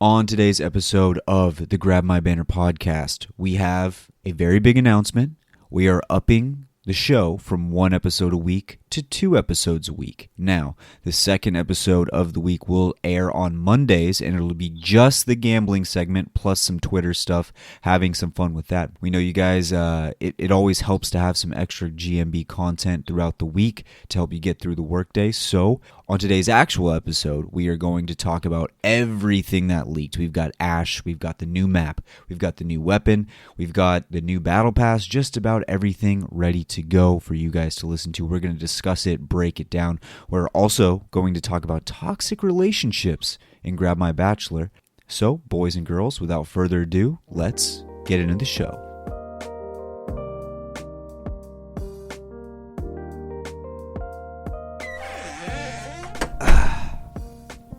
On today's episode of the Grab My Banner podcast, we have a very big announcement. We are upping the show from 1 episode a week to 2 episodes a week. Now, the second episode of the week will air on Mondays, and it'll be just the gambling segment plus some Twitter stuff, having some fun with that. We know you guys, it always helps to have some extra GMB content throughout the week to help you get through the workday. So, on today's actual episode, we are going to talk about everything that leaked. We've got Ash, we've got the new map, we've got the new weapon, we've got the new battle pass, just about everything ready to go for you guys to listen to. We're going to discuss it, break it down. We're also going to talk about toxic relationships in Grab My Bachelor. So, boys and girls, without further ado, let's get into the show.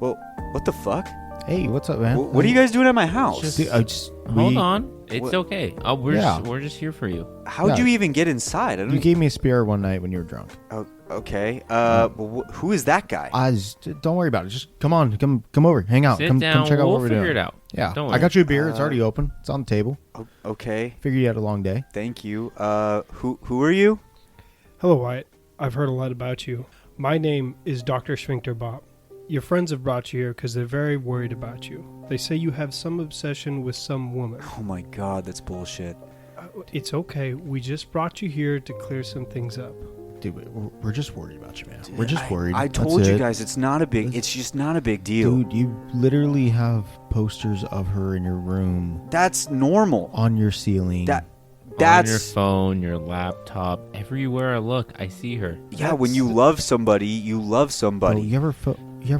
Well, what the fuck? Hey, what's up, man? What are you guys doing at my house? Hold on. It's What? okay. We're just here for you. How'd you even get inside? You gave me a spear one night when you were drunk. Oh, okay. Who is that guy? Don't worry about it. Just come on, come over, hang out. Sit come down. check out We'll what we're figure doing. it out. Yeah, Don't I worry. got you a beer. It's already open. It's on the table. Okay. Figured you had a long day. Thank you. Who are you? Hello, Wyatt. I've heard a lot about you. My name is Dr. Sphincter Bob. Your friends have brought you here because they're very worried about you. They say you have some obsession with some woman. Oh my god, that's bullshit. It's okay. We just brought you here to clear some things up. Dude, we're just worried about you, man. We're just worried. I That's told you it. guys it's just not a big deal. Dude, you literally have posters of her in your room, That's normal. on your ceiling. On your That's phone, your laptop, everywhere I look, I see her. yeah, when you love somebody, you love Bro, somebody. you have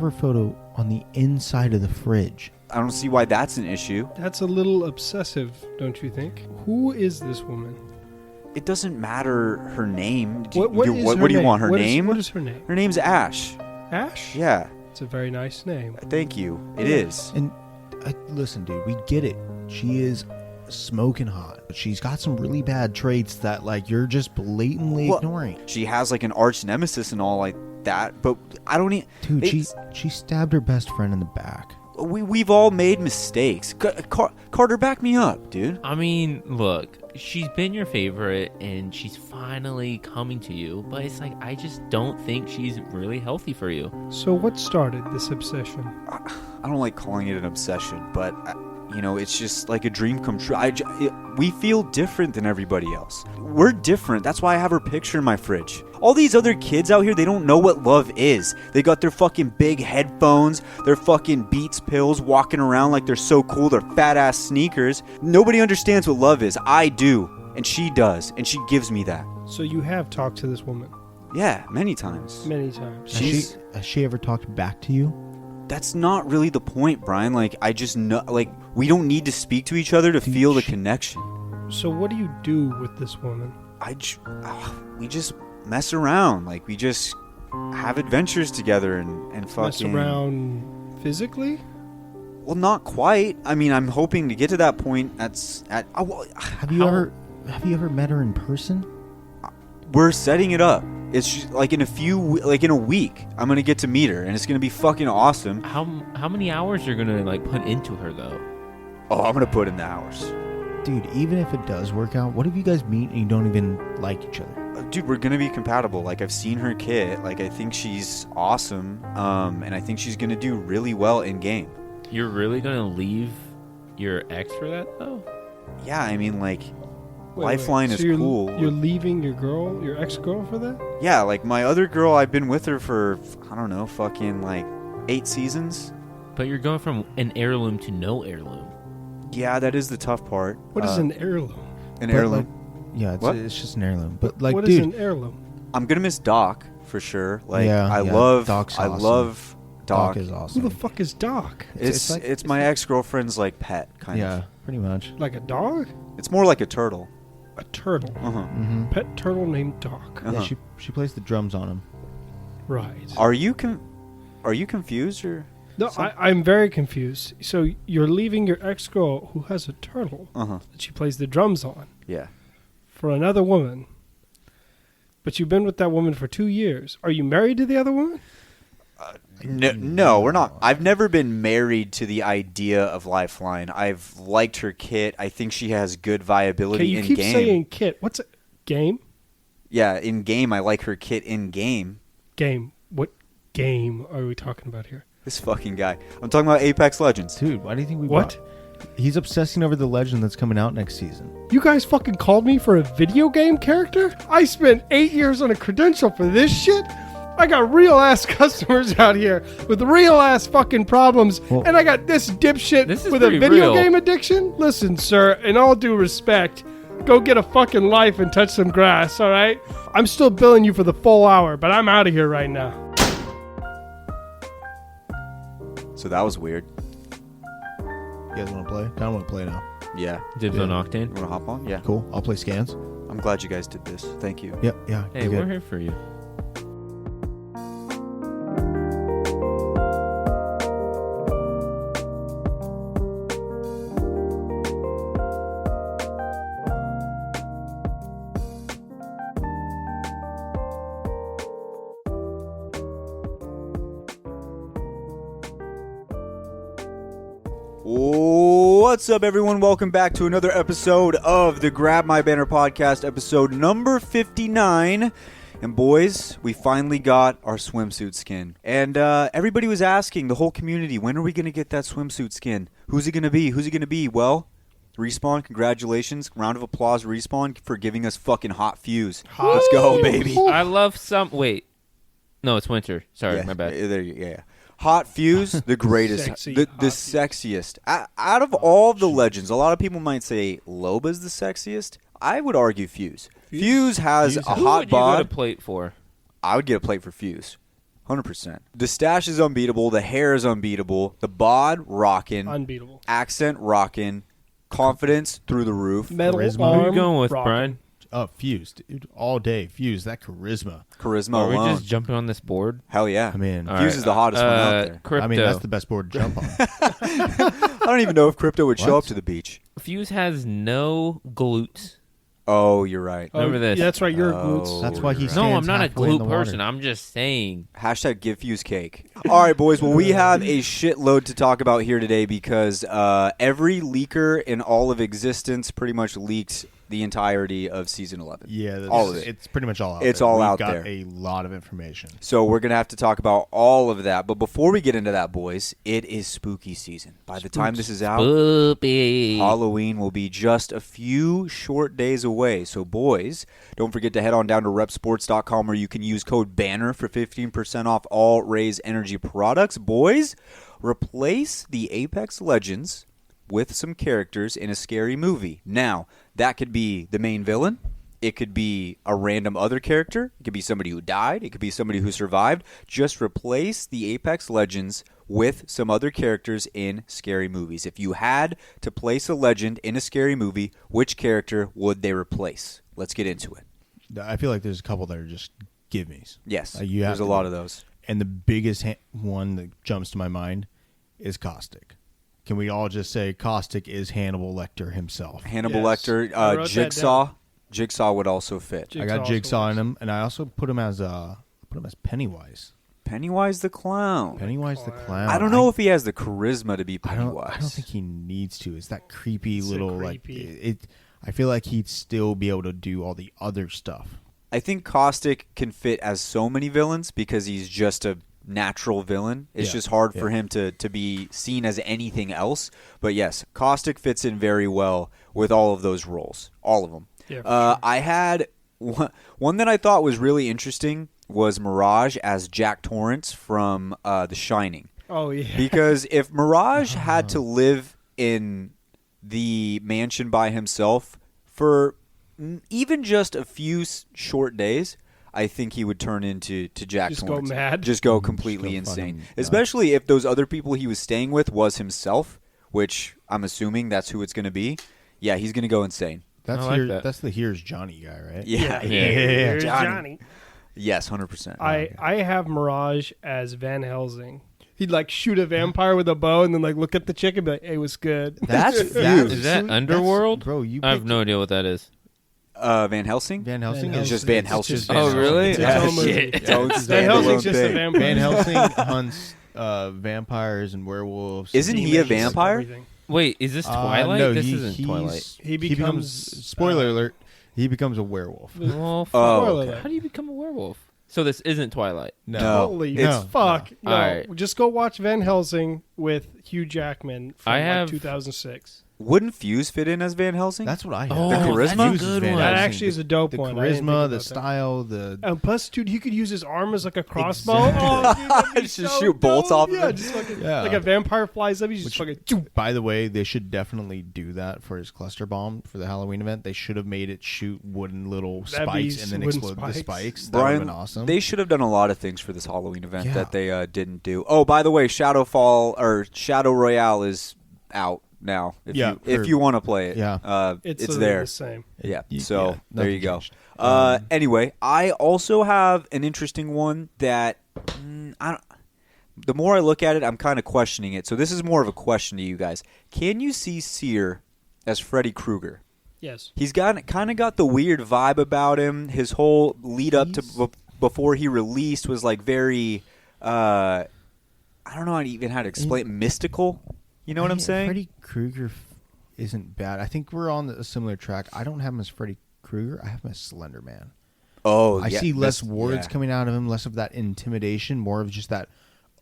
her photo on the inside of the fridge. I don't see why that's an issue. That's a little obsessive, don't you think? Who is this woman? It doesn't matter her name. What do you want, her name? What is her name? Her name's Ash. Ash? Yeah, It's a very nice name. thank you. It is. And listen, dude, we get it. She is smoking hot, but she's got some really bad traits that, like, you're just blatantly Well, ignoring. She has like an arch nemesis and all like that, but I don't need. Dude, she stabbed her best friend in the back. We've all made mistakes. Carter, back me up, dude. I mean, look, she's been your favorite and she's finally coming to you, but it's like, I just don't think she's really healthy for you. So what started this obsession? I don't like calling it an obsession, but it's just like a dream come true. We feel different than everybody else. We're different. That's why I have her picture in my fridge. All these other kids out here, they don't know what love is. They got their fucking big headphones, their fucking Beats pills, walking around like they're so cool, their fat ass sneakers. Nobody understands what love is. I do, and she does, and she gives me that. So you have talked to this woman Yeah, many times. many times. Has she ever talked back to you? That's not really the point, Brian. Like, I just know, like, we don't need to speak to each other to feel the connection. So what do you do with this woman? We just mess around. Like, we just have adventures together and fucking Mess around physically? Well, not quite. I mean, I'm hoping to get to that point. Have you ever met her in person? We're setting it up. It's just, like in a week, I'm gonna get to meet her, and it's gonna be fucking awesome. How many hours you're gonna like put into her though? Oh, I'm gonna put in the hours. Dude, even if it does work out, what if you guys meet and you don't even like each other? Dude, we're gonna be compatible. Like, I've seen her kit. Like, I think she's awesome. And I think she's gonna do really well in game. You're really gonna leave your ex for that though? Yeah, I mean, like, Wait, Lifeline so is you're, cool. You're leaving your ex-girl for that? Yeah, like my other girl, I've been with her for, I don't know, fucking like 8 seasons. But you're going from an heirloom to no heirloom. Yeah, that is the tough part. What is an heirloom? An But, heirloom? like, yeah, it's just an heirloom. But, like, What dude, is an heirloom? I'm gonna miss Doc for sure. Like, Yeah, I yeah, love Doc's I awesome. love Doc. Doc is awesome. Who the fuck is Doc? It's like- my ex-girlfriend's like pet kind yeah, of. pretty much. Like a dog? It's more like a turtle. A turtle. Uh-huh. Mm-hmm. Pet turtle named Doc. Uh-huh. Yeah, she plays the drums on him. Right. Are you confused or? No, I'm very confused. So you're leaving your ex-girl who has a turtle Uh-huh. that she plays the drums on Yeah. for another woman. But you've been with that woman for 2 years. Are you married to the other woman? No, we're not. I've never been married to the idea of Lifeline. I've liked her kit. I think she has good viability in game. You keep saying kit. What's it? Game? Yeah, in game, I like her kit in game. Game. What game are we talking about here? This fucking guy. I'm talking about Apex Legends. Dude, why do you think we What? He's obsessing over the legend that's coming out next season. You guys fucking called me for a video game character? I spent 8 years on a credential for this shit? I got real ass customers out here with real ass fucking problems, Well, and I got this dipshit This is with a pretty video real. game addiction? Listen, sir, in all due respect, go get a fucking life and touch some grass, alright? I'm still billing you for the full hour, but I'm out of here right now. So that was weird. You guys want to play? Kind of want to play now. Yeah. Dibs on Octane. You want to hop on? Yeah. Cool. I'll play scans. I'm glad you guys did this. Thank you. Yep. Yeah. Hey, you're we're good. here for you. What's up, everyone? Welcome back to another episode of the Grab My Banner podcast, episode number 59. And boys, we finally got our swimsuit skin. And everybody was asking, the whole community, when are we going to get that swimsuit skin? Who's it going to be? Who's it going to be? Well, Respawn, congratulations. Round of applause, Respawn, for giving us fucking Hot Fuse. Let's go, baby. I love some. Wait. No, it's winter. Sorry, Yeah, my bad. There you go. Yeah. Hot Fuse, the greatest, Sexy the Hot Fuse. sexiest. Out of all the legends, a lot of people might say Loba's the sexiest. I would argue Fuse. Fuse has a Who hot would you go to bod. plate for? I would get a plate for Fuse. 100%. The stash is unbeatable. The hair is unbeatable. The bod, rockin'. Unbeatable. Accent, rockin'. Confidence, through the roof. Metal Charisma. Who are arm, you going with, rockin'. Brian? Oh, Fuse. Dude, all day. Fuse. That charisma. Charisma Are we alone. just jumping on this board? Hell yeah. I mean, All Fuse right, is the hottest one out there. Crypto. I mean, that's the best board to jump on. I don't even know if Crypto would show What? up to the beach. Fuse has no glutes. Oh, you're right. Remember this. Yeah, that's right. You're a Oh. glutes. That's why he No, stands I'm not a halfway in the glute water. person. I'm just saying. Hashtag give Fuse cake. All right, boys. Well, we have a shitload to talk about here today because every leaker in all of existence pretty much leaked the entirety of Season 11. Yeah, that's, all of it. It's pretty much all out It's there. all We've out got there. a lot of information. So we're going to have to talk about all of that. But before we get into that, boys, it is spooky season. By the time this is out, Boopy. Halloween will be just a few short days away. So, boys, don't forget to head on down to repsports.com where you can use code BANNER for 15% off all Raise Energy products. Boys, replace the Apex Legends with some characters in a scary movie. Now, that could be the main villain. It could be a random other character. It could be somebody who died. It could be somebody who survived. Just replace the Apex Legends with some other characters in scary movies. If you had to place a legend in a scary movie, which character would they replace? Let's get into it. I feel like there's a couple that are just give-me's. Yes, You have there's a to- lot of those. And the biggest one that jumps to my mind is Caustic. Can we all just say Caustic is Hannibal Lecter himself? Hannibal Yes. Lecter, I wrote that Jigsaw. down. Jigsaw would also fit. I got also Jigsaw in works. him, and I also put him as Pennywise. Pennywise the Clown. Pennywise the Clown. I don't know if he has the charisma to be I Pennywise. don't think he needs to. It's that creepy It's so little creepy. like it. I feel like he'd still be able to do all the other stuff. I think Caustic can fit as so many villains because he's just a natural villain. It's Yeah, just hard for yeah. him to be seen as anything else. But yes, Caustic fits in very well with all of those roles. All of them. Yeah, for sure. I had one that I thought was really interesting was Mirage as Jack Torrance from The Shining. Oh, yeah. Because if Mirage had to live in the mansion by himself for even just a few short days, I think he would turn into Jack Just go Torrance. mad? Just go completely Just go insane. fucking nuts. Especially if those other people he was staying with was himself, which I'm assuming that's who it's going to be. Yeah, he's going to go insane. That's I like here. that. That's the Here's Johnny guy, right? Yeah. Here's Johnny. Johnny. Yes, 100%. I have Mirage as Van Helsing. He'd like shoot a vampire with a bow and then like look at the chick and be like, "Hey, what's good?" That's Is that Underworld? bro. You I have picked- no idea what that is. Van Helsing? Van Helsing It's is just Van it's Helsing. just Van Oh, Helsing. really? It's Yeah, its own movie. shit. Yeah, Don't it's stand Van alone Helsing's just a thing. vampire. Van Helsing hunts vampires and werewolves. Isn't he a Demons, vampire? everything. Wait, is this Twilight? No, this he- isn't he's- Twilight. He becomes spoiler alert. He becomes a werewolf. Well, Oh, Spoiler okay. alert. how do you become a werewolf? So this isn't Twilight. No. Holy it's- fuck! No, Alright. just go watch Van Helsing with Hugh Jackman from I have- 2006. Wouldn't Fuse fit in as Van Helsing? That's what I Oh, have. The charisma? that's a Fuse is good Van one. That Helsing. actually is a dope the one. I didn't think charisma, about the that. style, the And plus, dude, he could use his arm as like a crossbow. Exactly. Oh, dude, that'd be Just so shoot bolts dope. off of Yeah, him. just fucking Yeah. like a vampire flies up. He's just Which- fucking. By the way, they should definitely do that for his cluster bomb for the Halloween event. They should have made it shoot wooden little That'd be spikes and then wooden explode the spikes. That would Brian, have been awesome. they should have done a lot of things for this Halloween event Yeah. that they didn't do. Oh, by the way, Shadow Royale is out now. If Yeah, if you want to play it, Yeah. it's literally there. the same. Yeah. Yeah, So there you nothing go. changed. Anyway, I also have an interesting one that I don't. The more I look at it, I'm kind of questioning it. So this is more of a question to you guys. Can you see Sear as Freddy Krueger? Yes. He's got kind of got the weird vibe about him. His whole lead up to before he released was like very, I don't know even how to explain it, mystical. You know what I'm saying? Freddy Krueger isn't bad. I think we're on a similar track. I don't have him as Freddy Krueger. I have him as Slender Man. Oh, I yeah, see less this- words yeah. coming out of him, less of that intimidation, more of just that.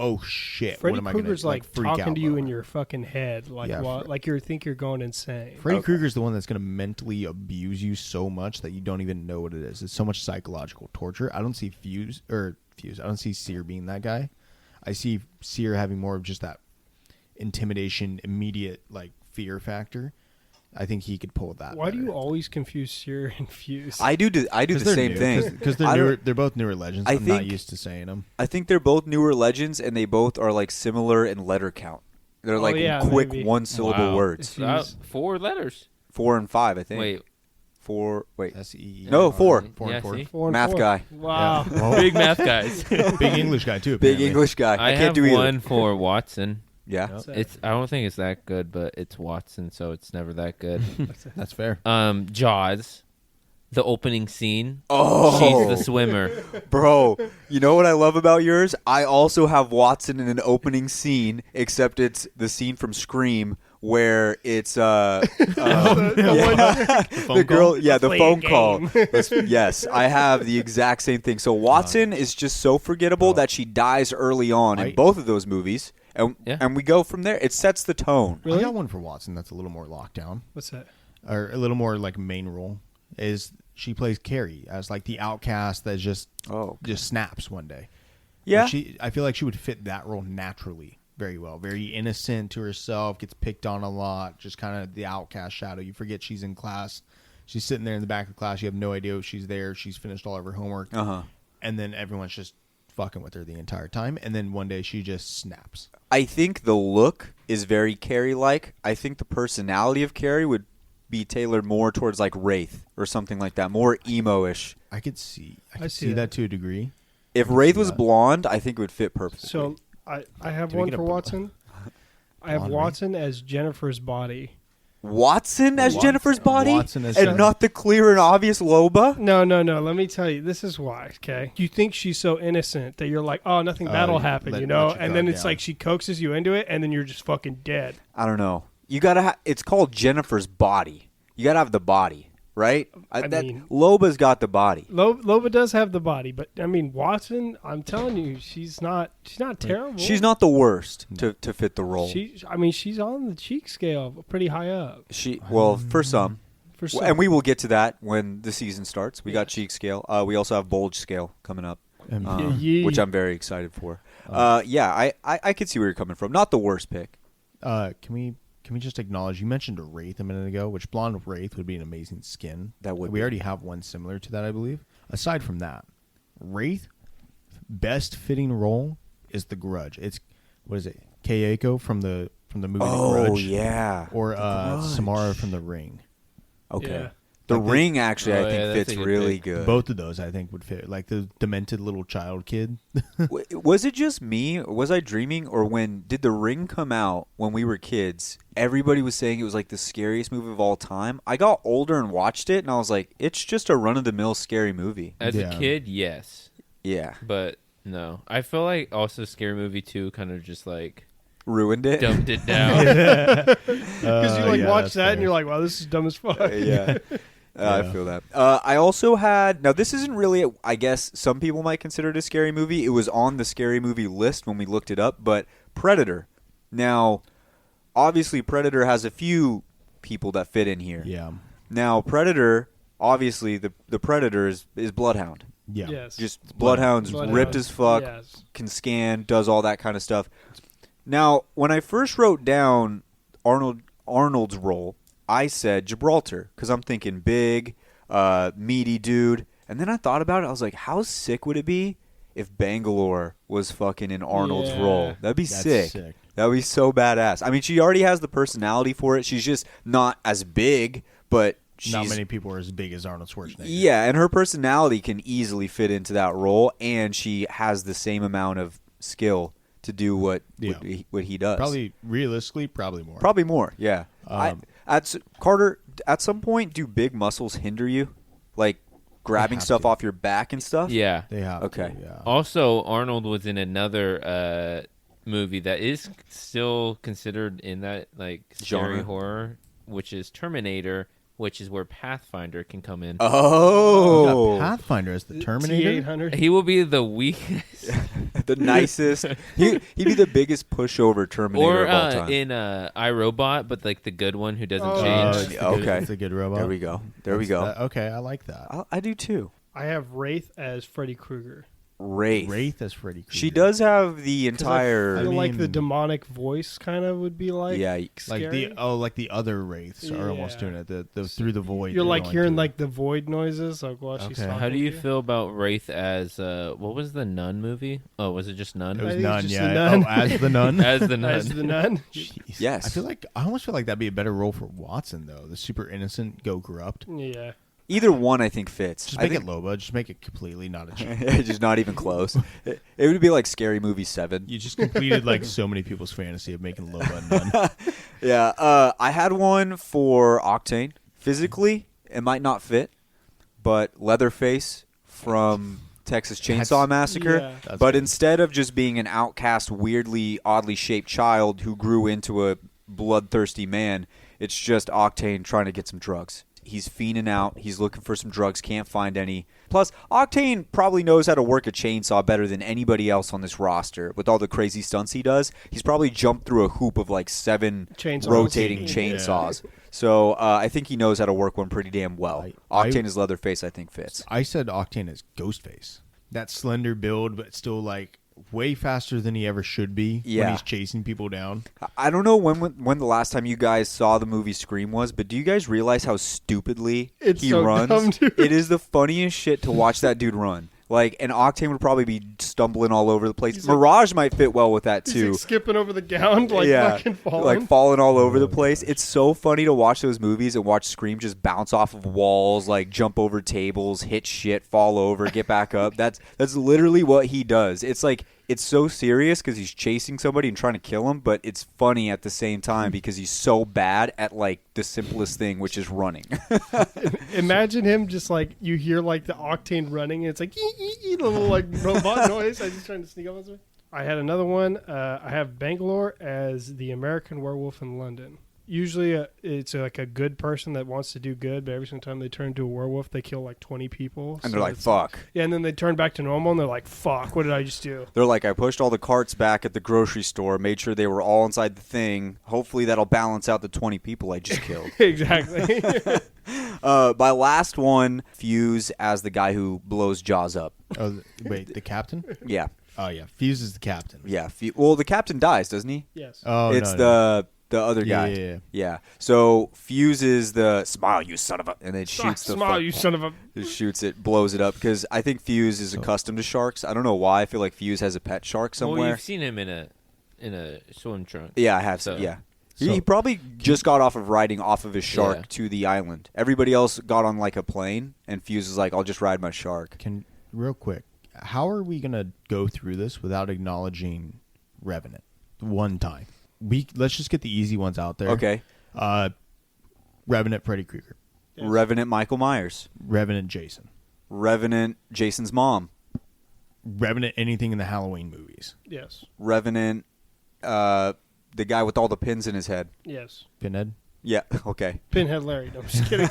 Oh shit! Freddy what am I gonna Krueger's like freak talking out to you about? in your fucking head, like Yeah, like you think you're going insane. Freddy Okay. Krueger's the one that's going to mentally abuse you so much that you don't even know what it is. It's so much psychological torture. I don't see Fuse. I don't see Sear being that guy. I see Sear having more of just that intimidation, immediate like fear factor. I think he could pull that. Why do better. you always confuse Sear and Fuse? I do the same thing because I they're don't- they're both newer legends. I I'm not think- used to saying them. I think they're both newer legends, and they both are like similar in letter count. They're like yeah, quick maybe. one syllable Wow. words. It's 4 letters. 4 and 5, I think. Wait, 4. Wait, SEE. No, 4. 4 Yeah, and 4. see? 4 and Math 4. guy. Wow. Yeah. Well, big math guys. big English guy too. Big apparently. English guy. I I can't have do either. one for Watson. Yeah. Yep. It's I don't think it's that good, but it's Watson, so it's never that good. That's fair. Jaws, the opening scene. Oh, She's the swimmer. bro. You know what I love about yours? I also have Watson in an opening scene, except it's the scene from Scream where it's the girl, yeah, the Play a phone call. game. Yes, I have the exact same thing. So Watson is just so forgettable that she dies early on in I- both of those movies, and Yeah. and we go from there. It sets the tone. Really? I got one for Watson that's a little more lockdown, What's that? or a little more like main role. Is she plays Carrie as like the outcast that just Oh, snaps one day. yeah. I feel like she would fit that role naturally very well. Very innocent to herself, gets picked on a lot, just kind of the outcast shadow. You forget she's in class. She's sitting there in the back of class. You have no idea she's there. She's finished all of her homework. Uh-huh. And then everyone's just fucking with her the entire time. And then one day she just snaps. I think the look is very Carrie-like. I think the personality of Carrie would be tailored more towards like Wraith or something like that, more emo-ish. I could see see that that. to a degree. If Wraith was that. blonde, I think it would fit perfectly. So I have Do we one get a for bl- Watson. I have blonde Watson as Jennifer's body. Watson as Jennifer's body, Watson as and Jennifer. not the clear and obvious Loba. No. Let me tell you. This is why. Okay. You think she's so innocent that you're like, oh, nothing bad will happen, let you know? your And then guard it's down. like she coaxes you into it, and then you're just fucking dead. I don't know. You gotta. It's called Jennifer's body. You gotta have the body, right? I mean- Loba's got the body. Loba does have the body, but I mean Watson. I'm telling you, she's not terrible. She's not the worst to fit the role. She's on the cheek scale, pretty high up. Well, for some. For some. And we will get to that when the season starts. We got cheek scale. We also have bulge scale coming up, Yeah. which I'm very excited for. Yeah, I could see where you're coming from. Not the worst pick. Can we just acknowledge you mentioned a Wraith a minute ago, which blonde Wraith would be an amazing skin. That would We be. already have one similar to that, I believe. Aside from that, Wraith best fitting role is The Grudge. It's what is it? Kayako from the movie The Oh Grudge. yeah. Or The Grudge. Samara from The Ring. Okay. Yeah. The Like Ring actually, I Oh, yeah, think, that's fits a good really pick. good. Both of those I think would fit. Like the demented little child kid. Was it just me, or was I dreaming, or when did The Ring come out when we were kids? Everybody was saying it was like the scariest movie of all time. I got older and watched it, and I was like, it's just a run-of-the-mill scary movie. As Yeah. a kid, yes, Yeah. but no. I feel like also Scary Movie 2 kind of just like Ruined it? dumped it down. Because you like watch that's that and fair. you're like, wow, this is dumb as fuck. Yeah. I Yeah. feel that. I also had, now this isn't really, I guess some people might consider it a scary movie. It was on the scary movie list when we looked it up, but Predator. Now, obviously Predator has a few people that fit in here. Yeah. Now, Predator, obviously the Predator is Bloodhound. Yeah. Yes. Just Bloodhound's Bloodhound. ripped as fuck, Yes. can scan, does all that kind of stuff. Now, when I first wrote down Arnold's role, I said Gibraltar because I'm thinking big, meaty dude. And then I thought about it. I was like, how sick would it be if Bangalore was fucking in Arnold's Yeah. role? That'd be That's sick. sick. That would be so badass. I mean, she already has the personality for it. She's just not as big, but she's... Not many people are as big as Arnold Schwarzenegger. Yeah, and her personality can easily fit into that role, and she has the same amount of skill to do what he does. Probably realistically, probably more. Probably more. Yeah. Carter, at some point, do big muscles hinder you, like grabbing have stuff to. off your back and stuff? Yeah. They have. Okay. To, yeah. Also, Arnold was in another movie that is still considered in that like scary Genre. horror, which is Terminator, which is where Pathfinder can come in. Oh, Pathfinder as the Terminator. T800. He will be the weakest. the nicest. He'd be the biggest pushover Terminator Or of all time. in iRobot, but like the good one who doesn't Oh, change. it's a good- okay. It's a good robot. There we go. There we go. Okay, I like that. I do too. I have Wraith as Freddy Krueger. Wraith. as Freddy Krueger. She does have the 'Cause entire. I feel like the mean- demonic voice kind of would be like Yeah, like scary. like the other wraiths are almost Yeah. doing it. The through the void. You're they're like going hearing through. like the void noises like while she's Okay. talking. How do you to feel about Wraith as what was the Nun movie? Oh, was it just Nun? It was I think it's none. just Yeah. the nun. Oh, as the nun. as the Nun. As the nun. Jeez. Yes. I almost feel like that'd be a better role for Watson though. The super innocent go corrupt. Yeah. Either one, I think, fits. Just I make think, it Loba. Just make it completely not a cheat. just not even close. It would be like Scary Movie 7. You just completed like so many people's fantasy of making Loba a nun. Yeah, I had one for Octane. Physically, it might not fit, but Leatherface from Texas Chainsaw Massacre. Yeah. That's But good. instead of just being an outcast, weirdly, oddly shaped child who grew into a bloodthirsty man, it's just Octane trying to get some drugs. He's fiending out. He's looking for some drugs. Can't find any. Plus, Octane probably knows how to work a chainsaw better than anybody else on this roster. With all the crazy stunts he does, he's probably jumped through a hoop of like 7 Chainsaws. rotating Yeah. chainsaws. So I think he knows how to work one pretty damn well. I- Octane as Leatherface, I think, fits. I said Octane as Ghostface. That slender build, but still like way faster than he ever should be Yeah. when he's chasing people down. I don't know when the last time you guys saw the movie Scream was, but do you guys realize how stupidly It's he so runs? dumb, dude. It is the funniest shit to watch that dude run. Like, and Octane would probably be stumbling all over the place. He's like- Mirage might fit well with that He's too. like skipping over the ground, like fucking falling. like falling all over the place. It's so funny to watch those movies and watch Scream just bounce off of walls, like jump over tables, hit shit, fall over, get back up. That's literally what he does. It's like it's so serious because he's chasing somebody and trying to kill him, but it's funny at the same time because he's so bad at like the simplest thing, which is running. Imagine him just like you hear like the Octane running, and it's like little like robot noise. I just trying to sneak up on something. I had another one. I have Bangalore as the American Werewolf in London. Usually, it's like a good person that wants to do good, but every single time they turn into a werewolf, they kill like 20 people. And So they're like, it's fuck. Yeah, and then they turn back to normal, and they're like, fuck, what did I just do? They're like, I pushed all the carts back at the grocery store, made sure they were all inside the thing. Hopefully that'll balance out the 20 people I just killed. Exactly. My last one, Fuse as the guy who blows Jaws up. Oh, wait, the captain? Yeah. Oh yeah, Fuse is the captain. Yeah. Well, the captain dies, doesn't he? Yes. Oh, It's no. the other Yeah, guy. yeah, Yeah. So Fuse is the smile, you son of a, and then shoots the Smile, fuck- you son of a. just shoots it, blows it up. Because I think Fuse is accustomed to sharks. I don't know why. I feel like Fuse has a pet shark Well, somewhere. you've seen him in a swim trunk. Yeah, I have. So- Yeah. He probably just got off of riding off of his shark Yeah. to the island. Everybody else got on like a plane, and Fuse is like, I'll just ride my shark. Real quick, how are we gonna go through this without acknowledging Revenant one time? Let's just get the easy ones out there. Okay. Revenant Freddy Krueger. Yes. Revenant Michael Myers. Revenant Jason. Revenant Jason's mom. Revenant anything in the Halloween movies. Yes. Revenant the guy with all the pins in his head. Yes. Pinhead. Yeah, okay. Pinhead Larry. No, I'm just kidding.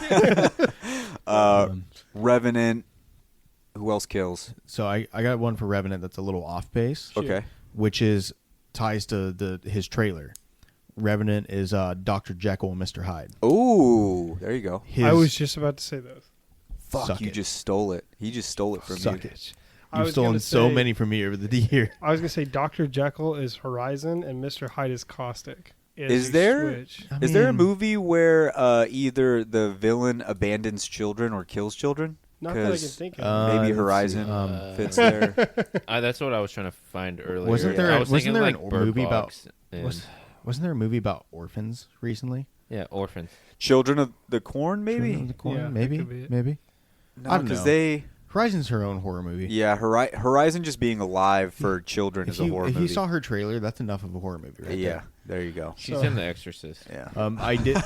Revenant. Who else kills? So I got one for Revenant that's a little off base. Okay. Which ties to his trailer. Revenant is Dr. Jekyll and Mr. Hyde. Ooh, there you go. I was just about to say those. Fuck, Suck you it. just stole it. He just stole it from Suck you. it. I You've was stolen gonna so say- many from me over the year. I was gonna say Dr. Jekyll is Horizon and Mr. Hyde is Caustic. Is you there- switch. Is there a movie where either the villain abandons children or kills children? Not that I can 'Cause think of. maybe let's Horizon see, fits there. That's what I was trying to find earlier. Wasn't there- I was wasn't thinking there like an Bird movie about- Box and- Wasn't there a movie about orphans recently? yeah, Orphans. Children of the Corn, maybe? Children of the Corn? Yeah, that maybe. could be it. Maybe. No, I don't because know. they... Horizon's her own horror movie. Yeah, Horizon just being alive for children is a horror if movie. you saw her trailer, that's enough of a horror movie, right? Yeah, there you go. She's So- in The Exorcist. Yeah. I did.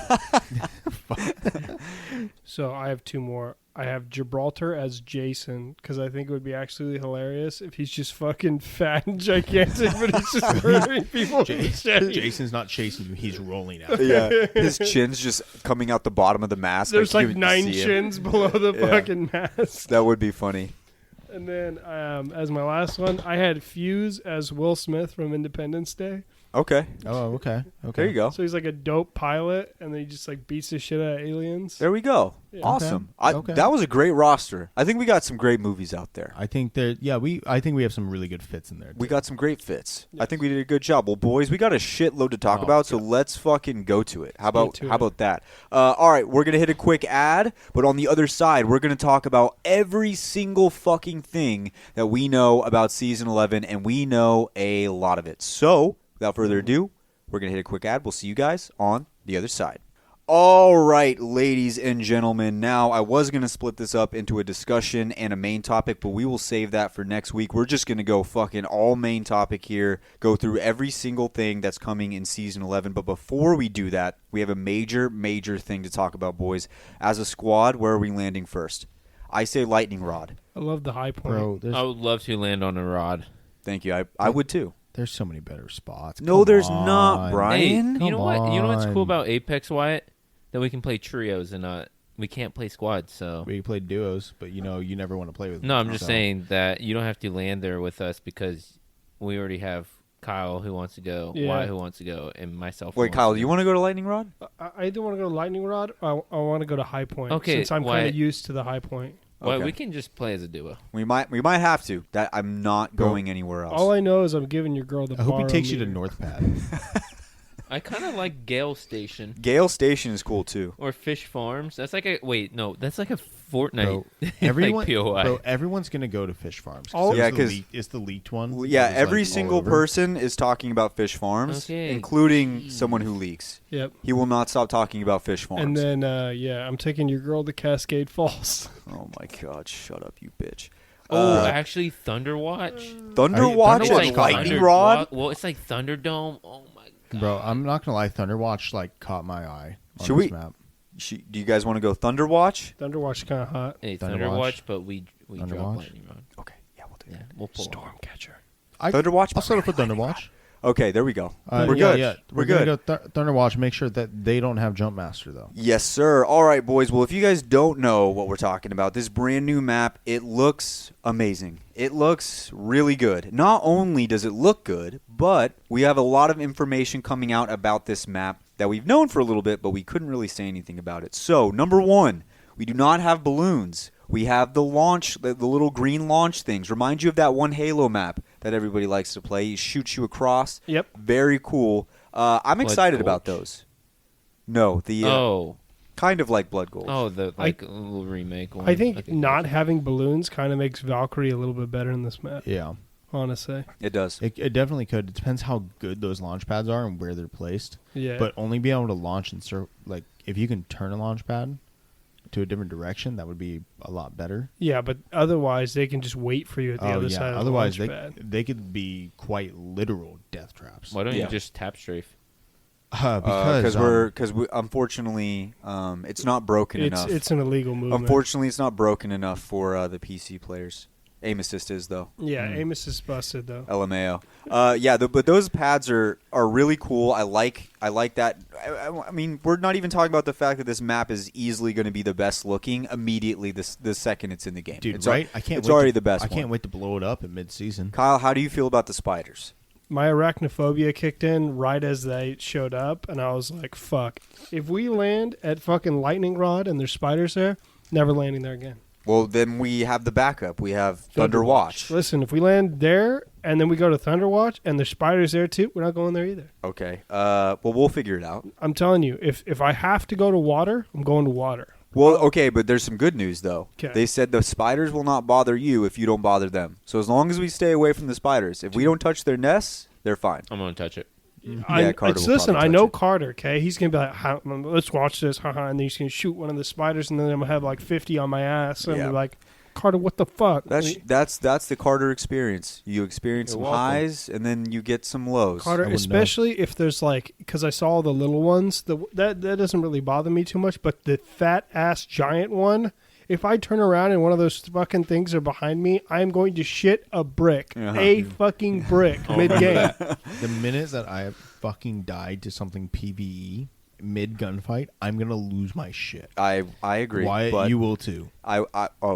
So I have two more. I have Gibraltar as Jason because I think it would be absolutely hilarious if he's just fucking fat and gigantic, but he's just murdering people. with a machete. Jason's not chasing you; he's rolling out. Yeah, his chin's just coming out the bottom of the mask. There's like you 9 see him. chins below the Yeah. fucking mask. That would be funny. And then as my last one, I had Fuse as Will Smith from Independence Day. Okay, Oh, okay. there you go. So he's like a dope pilot, and then he just like beats the shit out of aliens. There we go. Yeah. Awesome. Okay. That was a great roster. I think we got some great movies out there. I think that. Yeah, I think we have some really good fits in there. We too. got some great fits. I Yes. think we did a good job. Well, boys, we got a shitload to talk Oh, about, so let's fucking go to it. How about to how it. about that? All right, we're gonna hit a quick ad, but on the other side, we're gonna talk about every single fucking thing that we know about season 11, and we know a lot of it. So, without further ado, we're gonna hit a quick ad. We'll see you guys on the other side. All right, ladies and gentlemen. Now, I was going to split this up into a discussion and a main topic, but we will save that for next week. We're just going to go fucking all main topic here, go through every single thing that's coming in Season 11. But before we do that, we have a major, major thing to talk about, boys. As a squad, where are we landing first? I say lightning rod. I love the high point. Bro, there's, I would love to land on a rod. Thank you. I would too. there's so many better spots. No, Come there's on. not, Brian. Hey, Come you know what? You know what's on. cool about Apex, Wyatt? That we can play trios and not we can't play squads. So We play duos, but you never want to play with. no, I'm me, just so. saying that you don't have to land there with us because we already have Kyle who wants to go, Yeah. Wyatt who wants to go, and myself. who Wait, wants Kyle, to do you go. want to go to lightning rod? I either want to go to lightning rod or I want to go to high point. Okay, since I'm why- kind of used to the high point. Well, Okay. we can just play as a duo. We might have to. That I'm not going anywhere else. All I know is I'm giving your girl the. I hope he takes you to barometer. North Pad. I kind of like Gale Station Gale Station is cool too. or Fish Farms. That's like that's like a Fortnite. Bro, everyone, like POI. bro, everyone's gonna go to Fish Farms. All- Yeah, it's 'cause- it's the leaked one. Yeah, It's, every like, all single over. person is talking about fish farms, Okay. including someone who leaks. Yep. He will not stop talking about fish farms. And then I'm taking your girl to Cascade Falls. oh my god, shut up, you bitch. Oh, actually, Thunderwatch. Thunderwatch Thunderwatch and like lightning Thunder- rod. Well, it's like Thunderdome. Oh my god, Bro, I'm not gonna lie. Thunderwatch like caught my eye on Should this we- map. Do you guys want to go Thunderwatch? Thunderwatch is kind of hot. Hey, Thunderwatch. Thunderwatch, but we drop Thunderwatch. lightning rod. Okay, yeah, we'll do Yeah, that. we'll pull. Stormcatcher. Thunderwatch. I'll settle for Thunderwatch. Okay, there we go. Yeah, We're good. Yeah, We're gonna good. go Thunderwatch. Make sure that they don't have Jump Master though. Yes, sir. All right, boys. Well, if you guys don't know what we're talking about, this brand new map, it looks amazing. It looks really good. Not only does it look good, but we have a lot of information coming out about this map that we've known for a little bit, but we couldn't really say anything about it. So, number one, we do not have balloons. We have the launch, the little green launch things. Remind you of that one Halo map that everybody likes to play. He shoots you across. Yep. Very cool. I'm Blood excited about Gulch. those. No, the kind of like Blood Gold. the little remake one. I think that's not having balloons kind of makes Valkyrie a little bit better in this map. Yeah. honestly. It does. It definitely could. It depends how good those launch pads are and where they're placed. Yeah. But only being able to launch and like if you can turn a launch pad to a different direction, that would be a lot better. Yeah, but otherwise they can just wait for you at the other side. Otherwise, of the launch pad. they could be quite literal death traps. Why don't Yeah. you just tap strafe? Because we unfortunately it's not broken enough. It's an illegal movement. Unfortunately, it's not broken enough for the PC players. Aim assist is though. Yeah, Amos is busted though. LMAO. But those pads are really cool. I like that. I mean, we're not even talking about the fact that this map is easily going to be the best looking immediately the second it's in the game. Dude, it's right? I can't. It's wait already to, the best. I can't one. wait to blow it up at mid-season. Kyle, how do you feel about the spiders? My arachnophobia kicked in right as they showed up, and I was like, fuck. If we land at fucking Lightning Rod and there's spiders there, never landing there again. Well, then we have the backup. We have Thunder Watch. Listen, if we land there and then we go to Thunder Watch and there's spiders there too, we're not going there either. Okay. Well, we'll figure it out. I'm telling you, if I have to go to water, I'm going to water. Well, okay, but there's some good news, though. 'Kay. They said the spiders will not bother you if you don't bother them. So as long as we stay away from the spiders, if we don't touch their nests, they're fine. I'm gonna touch it. Carter will Listen, probably I know touch it. Carter, okay? He's going to be like, let's watch this, haha, and then he's going to shoot one of the spiders, and then I'm going to have like 50 on my ass, and Yeah. be like, Carter, what the fuck? That's the Carter experience. You experience You're some welcome. highs, and then you get some lows. Carter, wouldn't especially if there's like, because I saw the little ones, that doesn't really bother me too much, but the fat ass giant one, if I turn around and one of those fucking things are behind me, I'm going to shit a brick. Uh-huh. A fucking brick mid-game. The minute that I fucking died to something PvE mid gunfight, I'm gonna lose my shit. I agree. Wyatt, but you will too. I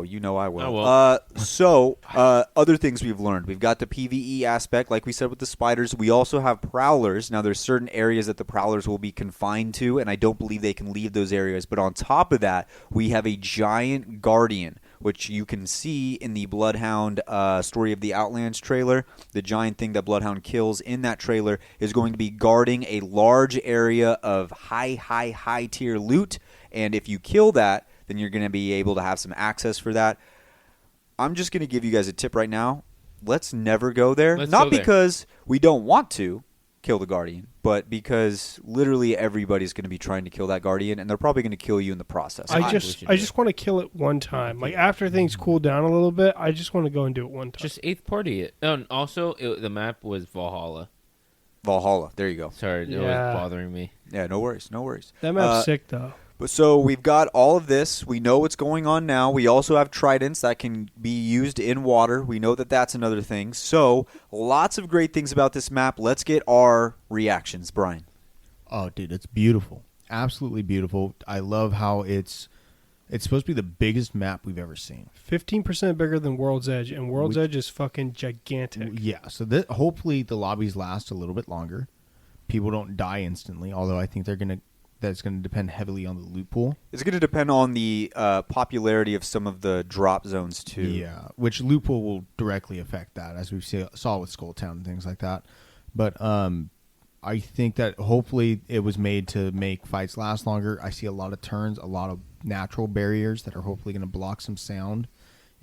you know I will. I will. So other things we've learned. We've got the PvE aspect, like we said with the spiders. We also have prowlers. Now there's certain areas that the prowlers will be confined to, and I don't believe they can leave those areas. But on top of that, we have a giant guardian, which you can see in the Bloodhound Story of the Outlands trailer. The giant thing that Bloodhound kills in that trailer is going to be guarding a large area of high tier loot. And if you kill that, then you're going to be able to have some access for that. I'm just going to give you guys a tip right now. Let's never go there. Let's Not go there. because we don't want to kill the Guardian, but because literally everybody's going to be trying to kill that Guardian, and they're probably going to kill you in the process. I we just should do want to kill it one time. Like after things cool down a little bit, I just want to go and do it one time. Just 8th party it. Oh, and also, the map was Valhalla. Valhalla. There you go. Sorry, it Yeah. was bothering me. Yeah, no worries. That map's sick though. But so we've got all of this. We know what's going on now. We also have tridents that can be used in water. We know that that's another thing. So lots of great things about this map. Let's get our reactions, Brian. Oh, dude, it's beautiful. Absolutely beautiful. I love how it's supposed to be the biggest map we've ever seen. 15% bigger than World's Edge, and World's Edge is fucking gigantic. Yeah, so hopefully the lobbies last a little bit longer. People don't die instantly, although I think that's going to depend heavily on the loot pool. It's going to depend on the popularity of some of the drop zones, too. Yeah, which loot pool will directly affect that, as we saw with Skull Town and things like that. But I think that hopefully it was made to make fights last longer. I see a lot of turns, a lot of natural barriers that are hopefully going to block some sound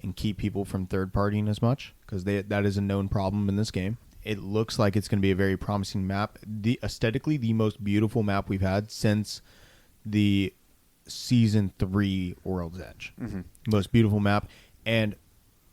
and keep people from third-partying as much, because that is a known problem in this game. It looks like it's going to be a very promising map. Aesthetically, the most beautiful map we've had since the Season 3 World's Edge. Mm-hmm. Most beautiful map. And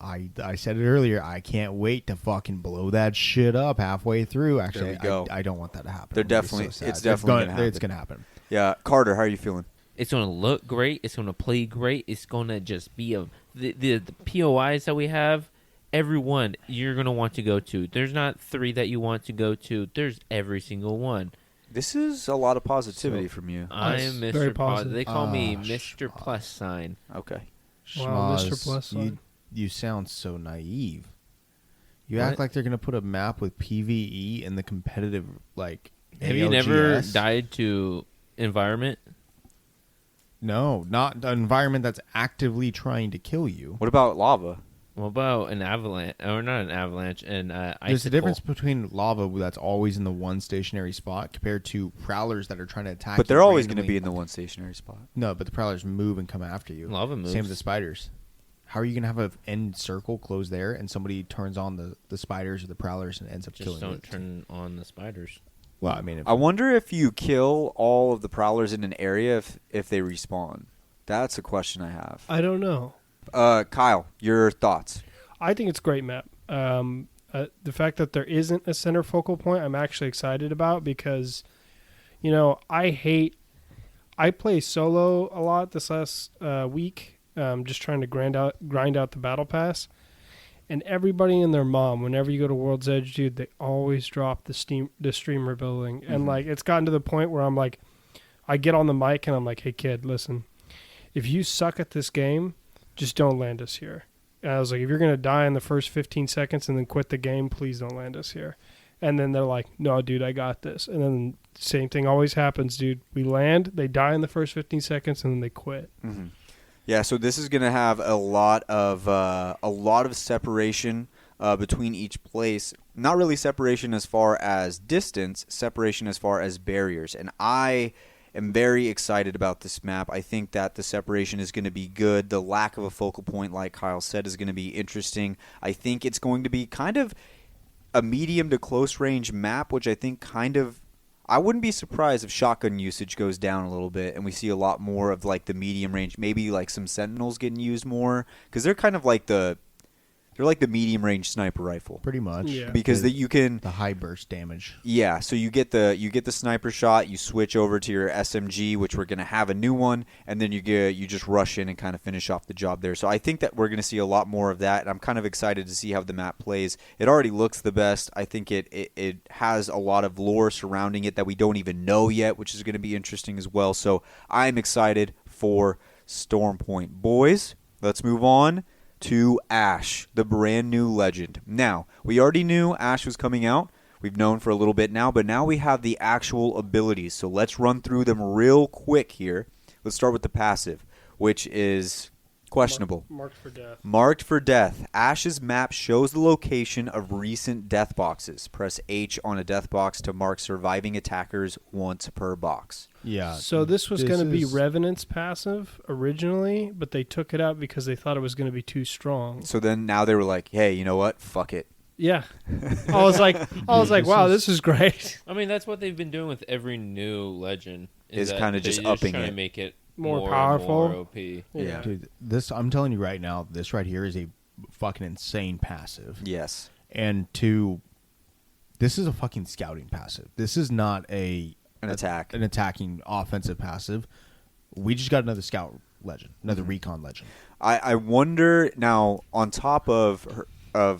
I said it earlier, I can't wait to fucking blow that shit up halfway through. Actually, There we go. I don't want that to happen. They're It would be definitely- so sad. it's definitely gonna It's happen. going to happen. Yeah. Carter, how are you feeling? It's going to look great. It's going to play great. It's going to just be the POIs that we have. Everyone you're going to want to go to. There's not 3 that you want to go to. There's every single one. This is a lot of positivity from you. I Nice. am Very Mr. positive. They call me Ah, Mr. Plus sign. Okay. Wow, Mr. Schmoz, Plus sign. you sound so naive. You What? act like they're going to put a map with PvE in the competitive, like, Have you never ALGS. died to environment? No, not an environment that's actively trying to kill you. What about lava? What about an avalanche? Or not an avalanche, and There's a icicle? difference between lava that's always in the one stationary spot compared to prowlers that are trying to attack. But they're you always going to randomly. be in the one stationary spot. No, but the prowlers move and come after you. Lava moves. Same with the spiders. How are you going to have an end circle close there and somebody turns on the spiders or the prowlers and ends up Just killing don't it? turn on the spiders. Well, I mean, if I wonder if you kill all of the prowlers in an area if they respawn. That's a question I have. I don't know. Kyle, your thoughts? I think it's a great map. The fact that there isn't a center focal point, I'm actually excited about because, I play solo a lot this last week, just trying to grind out the battle pass. And everybody and their mom, whenever you go to World's Edge, dude, they always drop the streamer building. And like, it's gotten to the point where I'm like, I get on the mic and I'm like, hey kid, listen, if you suck at this game, just don't land us here. And I was like, if you're going to die in the first 15 seconds and then quit the game, please don't land us here. And then they're like, no, dude, I got this. And then same thing always happens, dude. We land, they die in the first 15 seconds, and then they quit. Mm-hmm. Yeah, so this is going to have a lot of separation between each place. Not really separation as far as distance, separation as far as barriers. And I am very excited about this map. I think that the separation is going to be good. The lack of a focal point, like Kyle said, is going to be interesting. I think it's going to be kind of a medium to close range map, which I think I wouldn't be surprised if shotgun usage goes down a little bit and we see a lot more of like the medium range, maybe like some sentinels getting used more, because they're kind of like the medium range sniper rifle. pretty much. Yeah. Because you can The high burst damage. Yeah, so you get the sniper shot, you switch over to your SMG, which we're going to have a new one, and then you just rush in and kind of finish off the job there. So I think that we're going to see a lot more of that, and I'm kind of excited to see how the map plays. It already looks the best. I think it has a lot of lore surrounding it that we don't even know yet, which is going to be interesting as well. So I'm excited for Stormpoint. Boys, let's move on to Ash, the brand new legend. Now, we already knew Ash was coming out. We've known for a little bit now, but now we have the actual abilities. So let's run through them real quick here. Let's start with the passive, which is questionable. Marked for death. Marked for death. Ash's map shows the location of recent death boxes. Press H on a death box to mark surviving attackers once per box. Yeah. So this was going to be is- Revenant's passive originally, but they took it out because they thought it was going to be too strong. So then now they were like, hey, you know what? Fuck it. Yeah. I was like, wow, this is great. I mean, that's what they've been doing with every new legend. Is that kinda just they're upping trying it. to make it More and powerful. more OP. Yeah. Dude, I'm telling you right now, this right here is a fucking insane passive. Yes. And this is a fucking scouting passive. This is not an attacking offensive passive. We just got another scout legend, another recon legend. I wonder now, on top of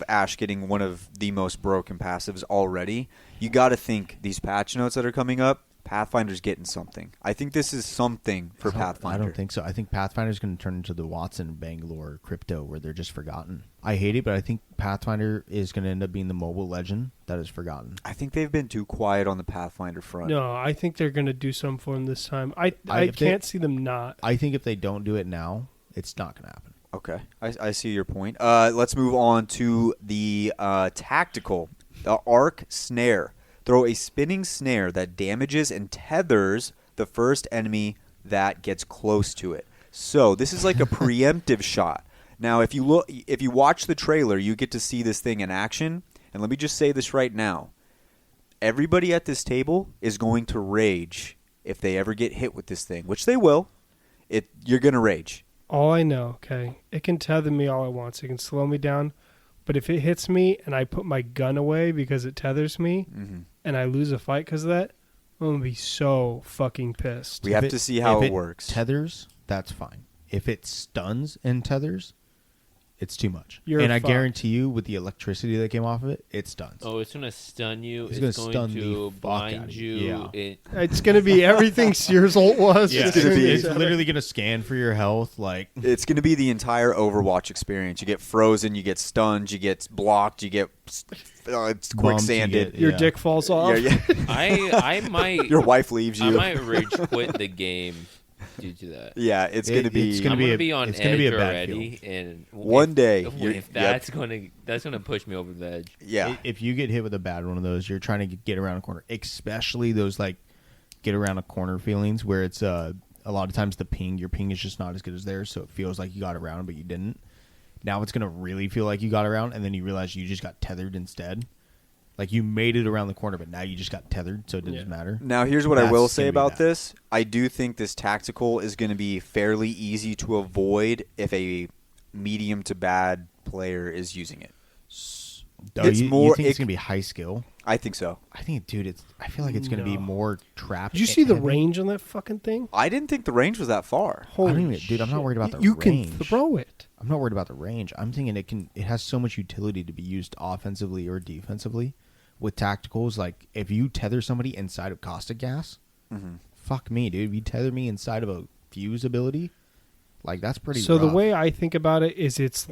Ash getting one of the most broken passives already, you got to think these patch notes that are coming up, Pathfinder's getting something. I think this is something for Pathfinder. I don't think so. I think Pathfinder's going to turn into the Watson Bangalore crypto where they're just forgotten. I hate it, but I think Pathfinder is going to end up being the mobile legend that is forgotten. I think they've been too quiet on the Pathfinder front. No, I think they're going to do something for him this time. I if they- can't see them not. I think if they don't do it now, it's not going to happen. Okay, I see your point. Let's move on to the tactical, the arc snare. Throw a spinning snare that damages and tethers the first enemy that gets close to it. So this is like a preemptive shot. Now, if you watch the trailer, you get to see this thing in action. And let me just say this right now: everybody at this table is going to rage if they ever get hit with this thing, which they will. You're gonna rage. All I know, okay, it can tether me all it wants. It can slow me down. But if it hits me and I put my gun away because it tethers me and I lose a fight because of that, I'm going to be so fucking pissed. We have to see how if it works. Tethers, that's fine. If it stuns and tethers, it's too much. You're and I fucked. guarantee you, with the electricity that came off of it, it stuns. Oh, it's going to stun you. It's It's gonna going stun the to fuck blind outta you. you. Yeah. It's going to be everything Sears ult was. Yeah, It's gonna be- it's literally going to scan for your health. Like, It's going to be the entire Overwatch experience. You get frozen, you get stunned, you get blocked, you get bumped, quicksanded. you Your Yeah. dick falls off. Yeah. I might Your wife leaves I you. might rage quit the game due to that. Yeah, it's going to be. it's gonna I'm be gonna a- be on it's edge gonna be a bad already, and One day, if you're- that's gonna push me over the edge. yeah. If you get hit with a bad one of those, you're trying to get around a corner, especially those like get around a corner feelings where it's a lot of times your ping is just not as good as theirs, so it feels like you got around but you didn't. Now it's going to really feel like you got around, and then you realize you just got tethered instead. Like, you made it around the corner, but now you just got tethered, so it doesn't matter. Now, here's what I will say about bad. this. I do think this tactical is going to be fairly easy to avoid if a medium to bad player is using it. You think it's going to be high skill? I think so. I think, dude, I feel like it's going to be more trapped. Did you see the range on that fucking thing? I didn't think the range was that far. Holy dude, I'm not worried about the You range. can throw it. I'm not worried about the range. I'm thinking it has so much utility to be used offensively or defensively with tacticals. Like, if you tether somebody inside of caustic gas, fuck me, dude. If you tether me inside of a fuse ability, like, that's pretty So rough. the way I think about it is it's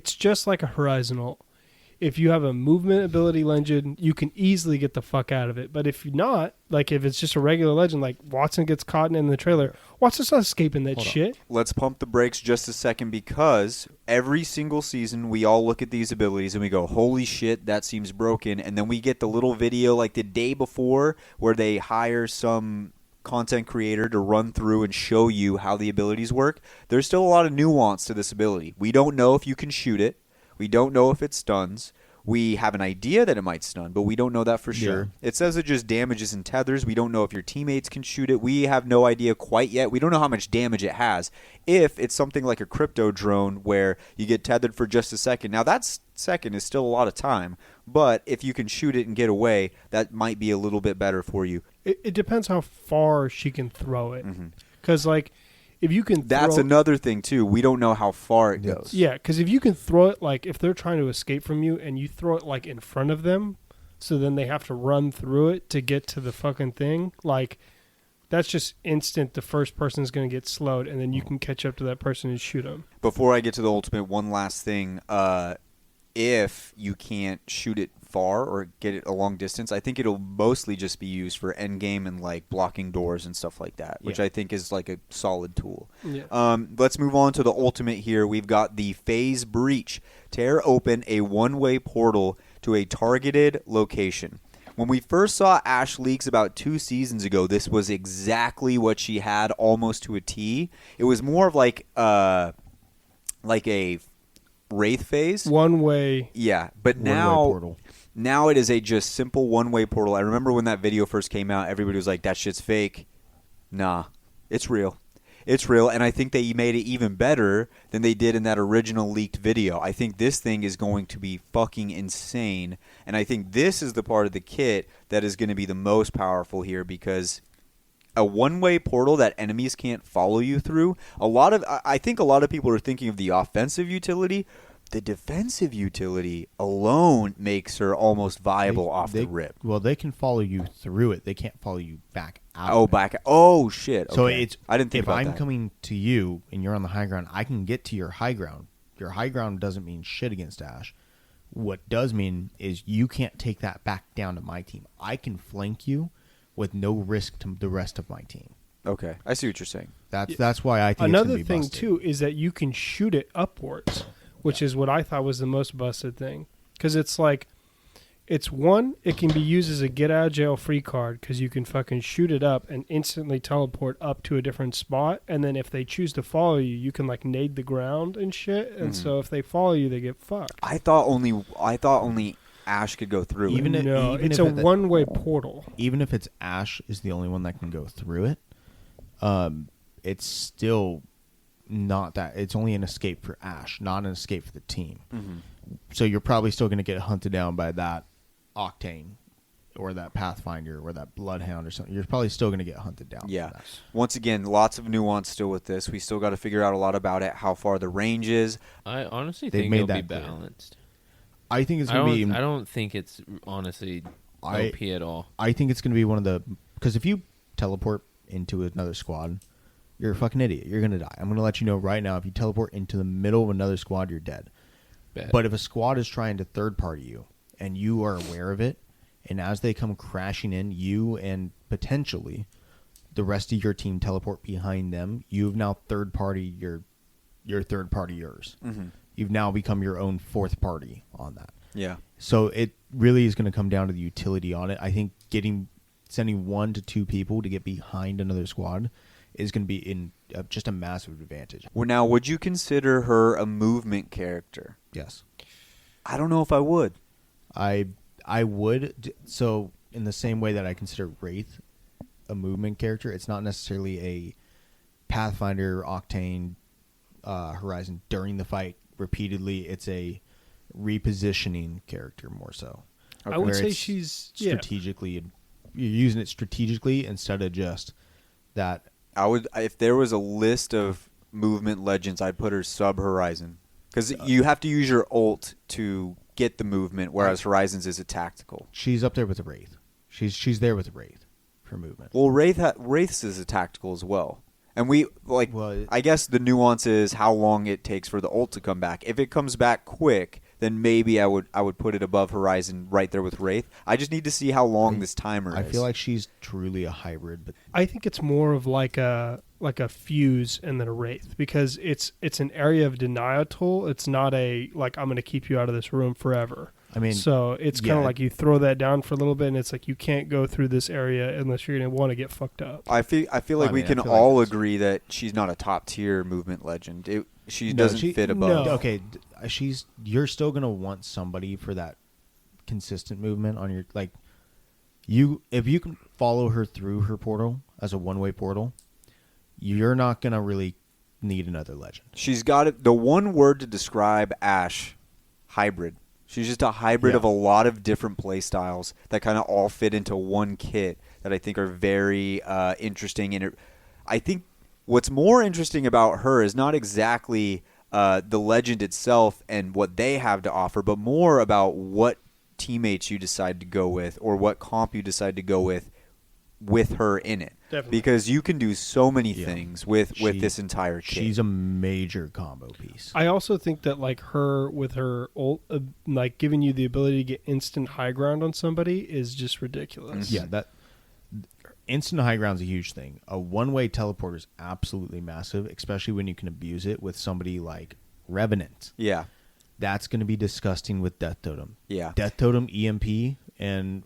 just like a horizontal. If you have a movement ability legend, you can easily get the fuck out of it. But if you're not, like if it's just a regular legend, like Watson gets caught in the trailer, Watson's not escaping that shit. Let's pump the brakes just a second, because every single season we all look at these abilities and we go, holy shit, that seems broken. And then we get the little video like the day before where they hire some content creator to run through and show you how the abilities work. There's still a lot of nuance to this ability. We don't know if you can shoot it. We don't know if it stuns. We have an idea that it might stun, but we don't know that for sure. Yeah. It says it just damages and tethers. We don't know if your teammates can shoot it. We have no idea quite yet. We don't know how much damage it has. If it's something like a crypto drone where you get tethered for just a second. Now, that second is still a lot of time, but if you can shoot it and get away, that might be a little bit better for you. It depends how far she can throw it. Because, like, if you can That's another thing, too. We don't know how far it goes. Yeah, because if you can throw it, like, if they're trying to escape from you and you throw it, like, in front of them, so then they have to run through it to get to the fucking thing, like, that's just instant. The first person's going to get slowed, and then you can catch up to that person and shoot them. Before I get to the ultimate, one last thing. If you can't shoot it far or get it a long distance, I think it'll mostly just be used for endgame and like blocking doors and stuff like that, which I think is like a solid tool. Yeah. Let's move on to the ultimate here. We've got the Phase Breach. Tear open a one-way portal to a targeted location. When we first saw Ash leaks about 2 seasons ago, this was exactly what she had, almost to a T. It was more of like a Wraith phase. One way. Yeah, but now it is a just simple one-way portal. I remember when that video first came out, everybody was like, that shit's fake. Nah, it's real. It's real, and I think they made it even better than they did in that original leaked video. I think this thing is going to be fucking insane, and I think this is the part of the kit that is going to be the most powerful here, because a one-way portal that enemies can't follow you through, I think a lot of people are thinking of the offensive utility. The defensive utility alone makes her almost viable off the rip. Well, they can follow you through it. They can't follow you back out. Oh, back. Oh, shit. So okay. I didn't think if about I'm that. coming to you and you're on the high ground, I can get to your high ground. Your high ground doesn't mean shit against Ash. What does mean is you can't take that back down to my team. I can flank you with no risk to the rest of my team. Okay, I see what you're saying. That's why I think Another it's gonna be thing busted. too is that you can shoot it upwards, which is what I thought was the most busted thing, because it's like, it can be used as a get out of jail free card, because you can fucking shoot it up and instantly teleport up to a different spot, and then if they choose to follow you, you can like nade the ground and shit, and so if they follow you, they get fucked. I thought only Ash could go through Even it. if- It's a one-way portal. Even if it's Ash is the only one that can go through it, it's still not that. It's only an escape for Ash, not an escape for the team. So you're probably still going to get hunted down by that Octane or that Pathfinder or that Bloodhound or something. You're probably still going to get hunted down. Yeah. for that. Once again, lots of nuance still with this. We still got to figure out a lot about it, how far the range is. I honestly They've think made it'll be that clear. balanced. I think it's going to be. I don't think it's honestly OP at all. I think it's going to be one of the, because if you teleport into another squad, you're a fucking idiot. You're going to die. I'm going to let you know right now. If you teleport into the middle of another squad, you're dead. Bet. But if a squad is trying to third party you and you are aware of it, and as they come crashing in, you and potentially the rest of your team teleport behind them, you've now third party your third party yours. You've now become your own fourth party on that. Yeah. So it really is going to come down to the utility on it. I think sending 1 to 2 people to get behind another squad is going to be in just a massive advantage. Well, now, would you consider her a movement character? Yes. I don't know if I would. I would. So in the same way that I consider Wraith a movement character, it's not necessarily a Pathfinder, Octane, Horizon during the fight repeatedly. It's a repositioning character more so. I would Where say it's she's strategically. You're using it strategically instead of just that. I would, if there was a list of movement legends, I'd put her sub Horizon, because you have to use your ult to get the movement, whereas Horizons is a tactical. She's up there with the Wraith. She's there with the Wraith for movement. Well, Wraiths is a tactical as well. And we, like, Well, I guess the nuance is how long it takes for the ult to come back. If it comes back quick, then maybe I would put it above Horizon right there with Wraith. I just need to see how long this timer is. I feel like she's truly a hybrid, but I think it's more of like a fuse and then a wraith, because it's an area of denial tool. It's not a like I'm going to keep you out of this room forever. I mean, so it's kind of like you throw that down for a little bit, and it's like you can't go through this area unless you're going to want to get fucked up. I feel like we can all agree that she's not a top tier movement legend. She doesn't fit above. No. Okay, you're still gonna want somebody for that consistent movement on your if you can follow her through her portal as a one-way portal, you're not gonna really need another legend. She's got it. The one word to describe Ashe: hybrid. She's just a hybrid of a lot of different play styles that kind of all fit into one kit that I think are very interesting. And I think what's more interesting about her is not exactly the legend itself and what they have to offer, but more about what teammates you decide to go with or what comp you decide to go with her in it. Definitely. Because you can do so many things with this entire kit. She's a major combo piece. I also think that like her with her ult, like giving you the ability to get instant high ground on somebody is just ridiculous. Yeah, that instant high ground is a huge thing. A one-way teleporter is absolutely massive, especially when you can abuse it with somebody like Revenant. Yeah. That's going to be disgusting with Death Totem. Yeah. Death Totem, EMP, and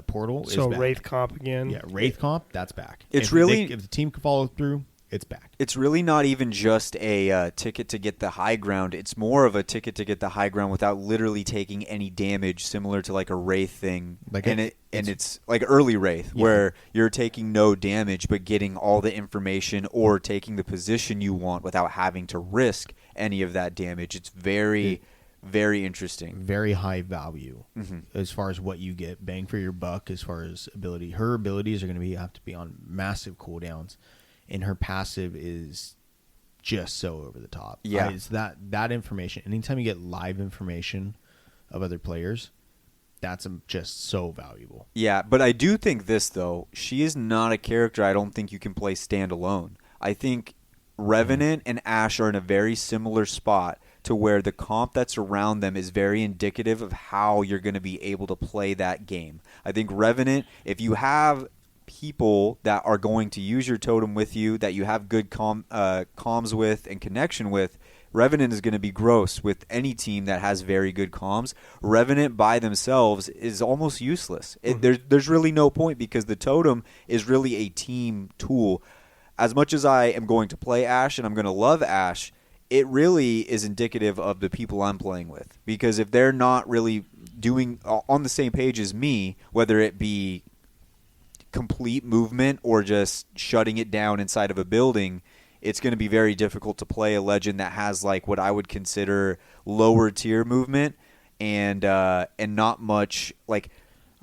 Portal is back. Wraith comp again. Yeah, Wraith comp, that's back. It's if the team can follow through, it's back. It's really not even just a ticket to get the high ground. It's more of a ticket to get the high ground without literally taking any damage, similar to like a Wraith thing. It's like early Wraith, where you're taking no damage but getting all the information or taking the position you want without having to risk any of that damage. It's very, very interesting. Very high value as far as what you get. Bang for your buck as far as ability. Her abilities are going to have to be on massive cooldowns. And her passive is just so over the top. Yeah. It's that information. Anytime you get live information of other players, that's just so valuable. Yeah, but I do think this, though. She is not a character I don't think you can play standalone. I think Revenant and Ashe are in a very similar spot to where the comp that's around them is very indicative of how you're going to be able to play that game. I think Revenant, if you have people that are going to use your totem with you, that you have good comms with and connection with, Revenant is going to be gross with any team that has very good comms. Revenant by themselves is almost useless. There's really no point because the totem is really a team tool. As much as I am going to play Ashe and I'm going to love Ashe, it really is indicative of the people I'm playing with. Because if they're not really doing on the same page as me, whether it be complete movement or just shutting it down inside of a building, it's going to be very difficult to play a legend that has like what I would consider lower tier movement and not much like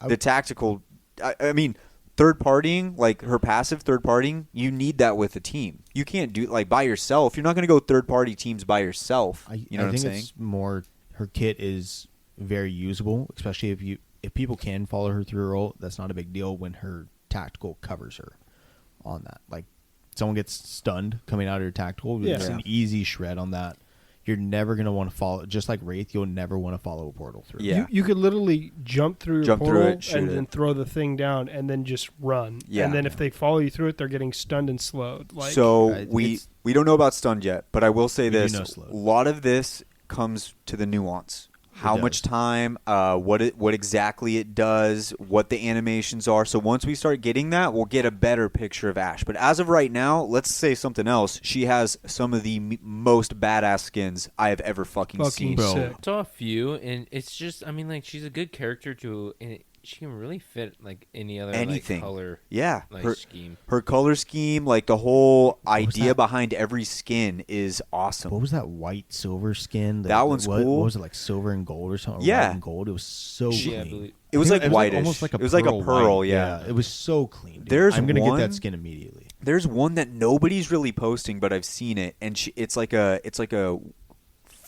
the tactical. I mean, third partying, like her passive third partying, you need that with a team. You can't do like by yourself. You're not going to go third party teams by yourself. You know what I'm saying? It's more her kit is very usable, especially if people can follow her through her ult. That's not a big deal when her tactical covers her on that. Like someone gets stunned coming out of your tactical, it's an easy shred on that. You're never going to want to follow, just like Wraith, you'll never want to follow a portal through. Yeah. You could literally jump through your portal and then throw the thing down and then just run. Yeah. And then if they follow you through it, they're getting stunned and slowed. Like, so we don't know about stunned yet, but I will say this. No a lot of this comes to the nuance. how It much does. time, what exactly it does, what the animations are. So once we start getting that, we'll get a better picture of Ash. But as of right now, let's say something else. She has some of the most badass skins I have ever fucking seen. Bro. sick. I saw a few, and it's just, I mean, like, she's a good character to, and she can really fit like any other Anything. like, color Yeah, scheme. her color scheme, like the whole was idea that? behind every skin is awesome. What was that white silver skin? That one's cool. What was it, like silver and gold or something? Yeah. White and gold. It was so She- Yeah, I clean. believe. It was like whitish. almost like a it was like a pearl, white. yeah. It was so clean. Dude. There's I'm gonna get one- that skin immediately. There's one that nobody's really posting, but I've seen it, and it's like a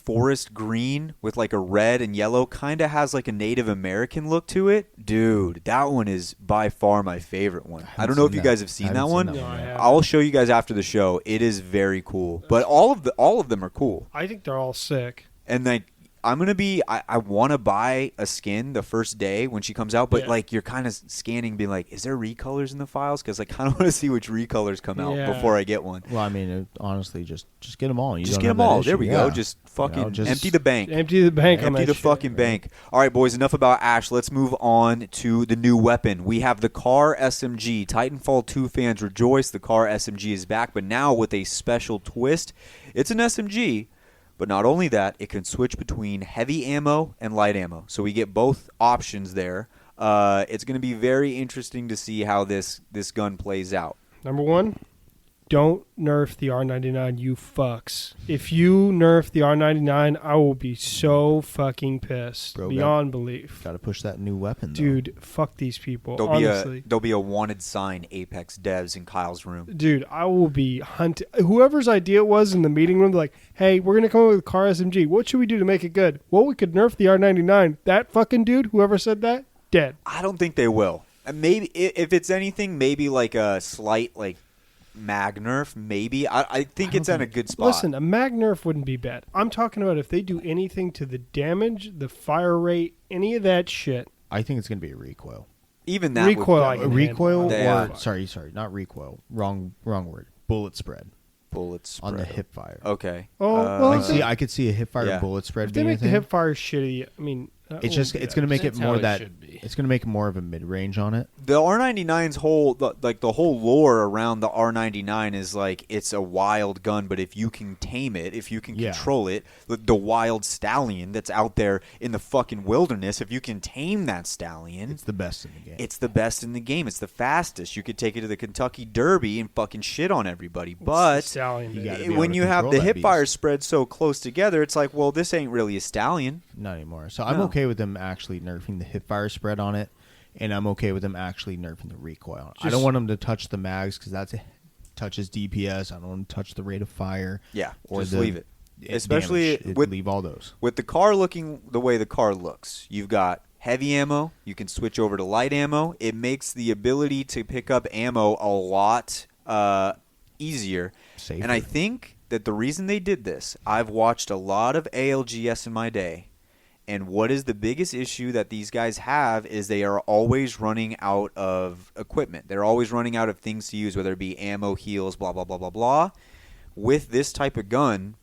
forest green with like a red and yellow. Kind of has like a Native American look to it, dude. That one is by far my favorite one. I don't know if you guys have seen that one. No, I haven't. I'll show you guys after the show. It is very cool, but all of them are cool. I think they're all sick. And like I'm gonna be, I want to buy a skin the first day when she comes out, but Yeah. like you're kind of scanning, being like, is there recolors in the files? Because I kind of want to see which recolors come out Yeah. before I get one. Well, I mean, honestly, just get them all. You Just don't get have them that all. issue. There we go. Yeah. Just fucking just- empty the bank. Empty the bank on Empty that the shit. fucking bank. All right, boys, enough about Ash. Let's move on to the new weapon. We have the Car SMG. Titanfall 2 fans rejoice. The Car SMG is back, but now with a special twist. It's an SMG, but not only that, it can switch between heavy ammo and light ammo. So we get both options there. It's going to be very interesting to see how this gun plays out. Number one, don't nerf the R99, you fucks. If you nerf the R99, I will be so fucking pissed. Bro, beyond belief. Got to push that new weapon, though. Dude, fuck these people. There'll honestly. be a wanted sign, Apex devs in Kyle's room. Dude, I will be hunting. Whoever's idea it was in the meeting room, like, hey, we're going to come up with a car SMG. What should we do to make it good? Well, we could nerf the R99. That fucking dude, whoever said that, dead. I don't think they will. Maybe if it's anything, maybe like a slight like mag nerf. Maybe I think it's in a good spot. Listen, a mag nerf wouldn't be bad. I'm talking about if they do anything to the damage, the fire rate, any of that shit. I think it's going to be a recoil. Even that Recoil, would, I A can recoil handle. or Yeah. sorry, not recoil. Wrong word. Bullet spread bullets on the hip fire. Okay. Oh, well, I could see a hip fire Yeah. bullet spread If they being make a the thing. hip fire shitty, I mean, It's just it's going to make it That's how more it that should be. it's going to make it more of a mid range on it. The R99's whole the whole lore around the R99 is like it's a wild gun, but if you can tame it, if you can Yeah. control it, the wild stallion that's out there in the fucking wilderness, if you can tame that stallion, It's the best in the game. it's the best in the game. It's the fastest. You could take it to the Kentucky Derby and fucking shit on everybody. But Stallion, You baby. gotta be able when to you have control the that hip beast. fire spread so close together, it's like, well, this ain't really a stallion. Not anymore. So I'm No. okay with them actually nerfing the hip fire spread on it, and I'm okay with them actually nerfing the recoil. I don't Just- want them to touch the mags because that touches DPS. I don't want to touch the rate of fire. Yeah, or just the leave it. Especially damage. with leave all those. With the car looking the way the car looks, you've got heavy ammo. You can switch over to light ammo. It makes the ability to pick up ammo a lot easier. Safer. And I think that the reason they did this, I've watched a lot of ALGS in my day, and what is the biggest issue that these guys have is they are always running out of equipment. They're always running out of things to use, whether it be ammo, heals, blah, blah, blah, blah, blah. With this type of gun,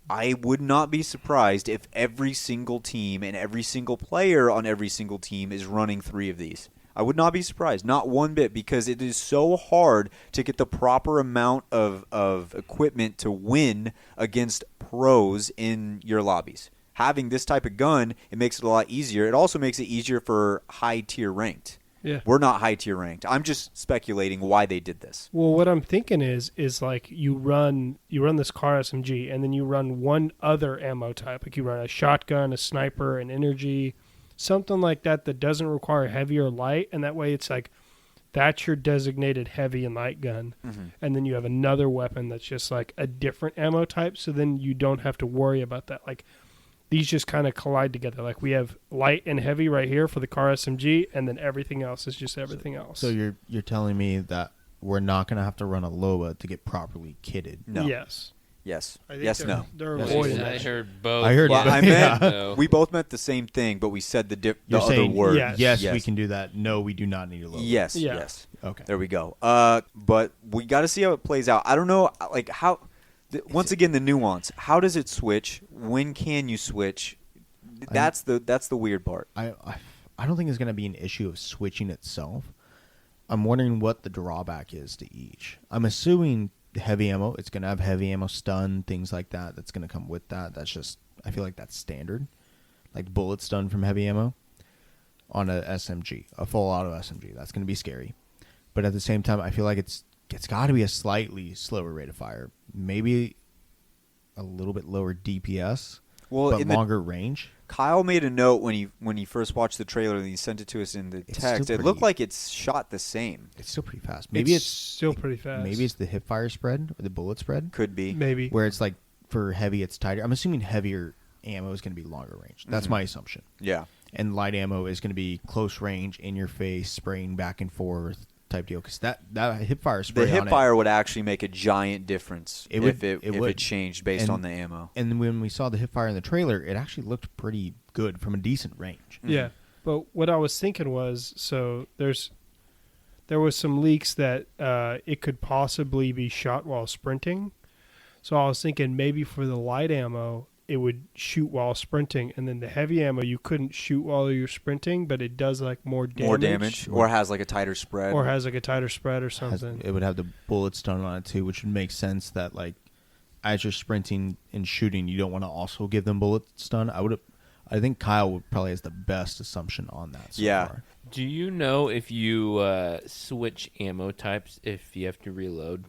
I would not be surprised if every single team and every single player on every single team is running 3 of these. I would not be surprised, not one bit, because it is so hard to get the proper amount of equipment to win against pros in your lobbies. Having this type of gun, it makes it a lot easier. It also makes it easier for high-tier ranked. Yeah. We're not high-tier ranked. I'm just speculating why they did this. Well, what I'm thinking is like you run this car SMG, and then you run one other ammo type, like you run a shotgun, a sniper, an energy, something like that doesn't require heavy or light, and that way it's like that's your designated heavy and light gun, and then you have another weapon that's just like a different ammo type. So then you don't have to worry about that. Like these just kind of collide together. Like we have light and heavy right here for the car SMG, and then everything else is just everything else. So you're telling me that we're not going to have to run a LOA to get properly kitted? No. Yes. Yes. I think Yes, they're, no. They're Yes, avoiding I that. heard both. I heard Well, both. I meant No. we both meant the same thing, but we said the You're other saying word. yes. we can do that. No, we do not need a LOA. Yes. Yeah. Yes. Okay. There we go. But we got to see how it plays out. I don't know, like how. Once again, the nuance. How does it switch? When can you switch? That's the weird part. I don't think it's going to be an issue of switching itself. I'm wondering what the drawback is to each. I'm assuming heavy ammo, it's going to have heavy ammo stun, things like that. That's going to come with that. That's just, I feel like that's standard. Like bullet stun from heavy ammo on a SMG, a full auto SMG. That's going to be scary. But at the same time, I feel like it's got to be a slightly slower rate of fire. Maybe a little bit lower DPS, but longer range. Kyle made a note when he first watched the trailer and he sent it to us in the text. It looked like it's shot the same. It's still pretty fast. Maybe it's still pretty fast. Maybe it's the hip fire spread or the bullet spread. Could be. Maybe. Where it's like for heavy, it's tighter. I'm assuming heavier ammo is going to be longer range. That's my assumption. Yeah. And light ammo is going to be close range, in your face, spraying back and forth type deal. Because that hip fire spray, the hip fire would actually make a giant difference if it changed based on the ammo. And when we saw the hip fire in the trailer, it actually looked pretty good from a decent range. Yeah, but what I was thinking was, so there was some leaks that it could possibly be shot while sprinting. So I was thinking maybe for the light ammo, it would shoot while sprinting, and then the heavy ammo you couldn't shoot while you're sprinting, but it does like more damage, or has like a tighter spread, or something. It would have the bullet stun on it too, which would make sense that like as you're sprinting and shooting, you don't want to also give them bullet stun. I think Kyle would probably has the best assumption on that. So far. Do you know if you switch ammo types if you have to reload?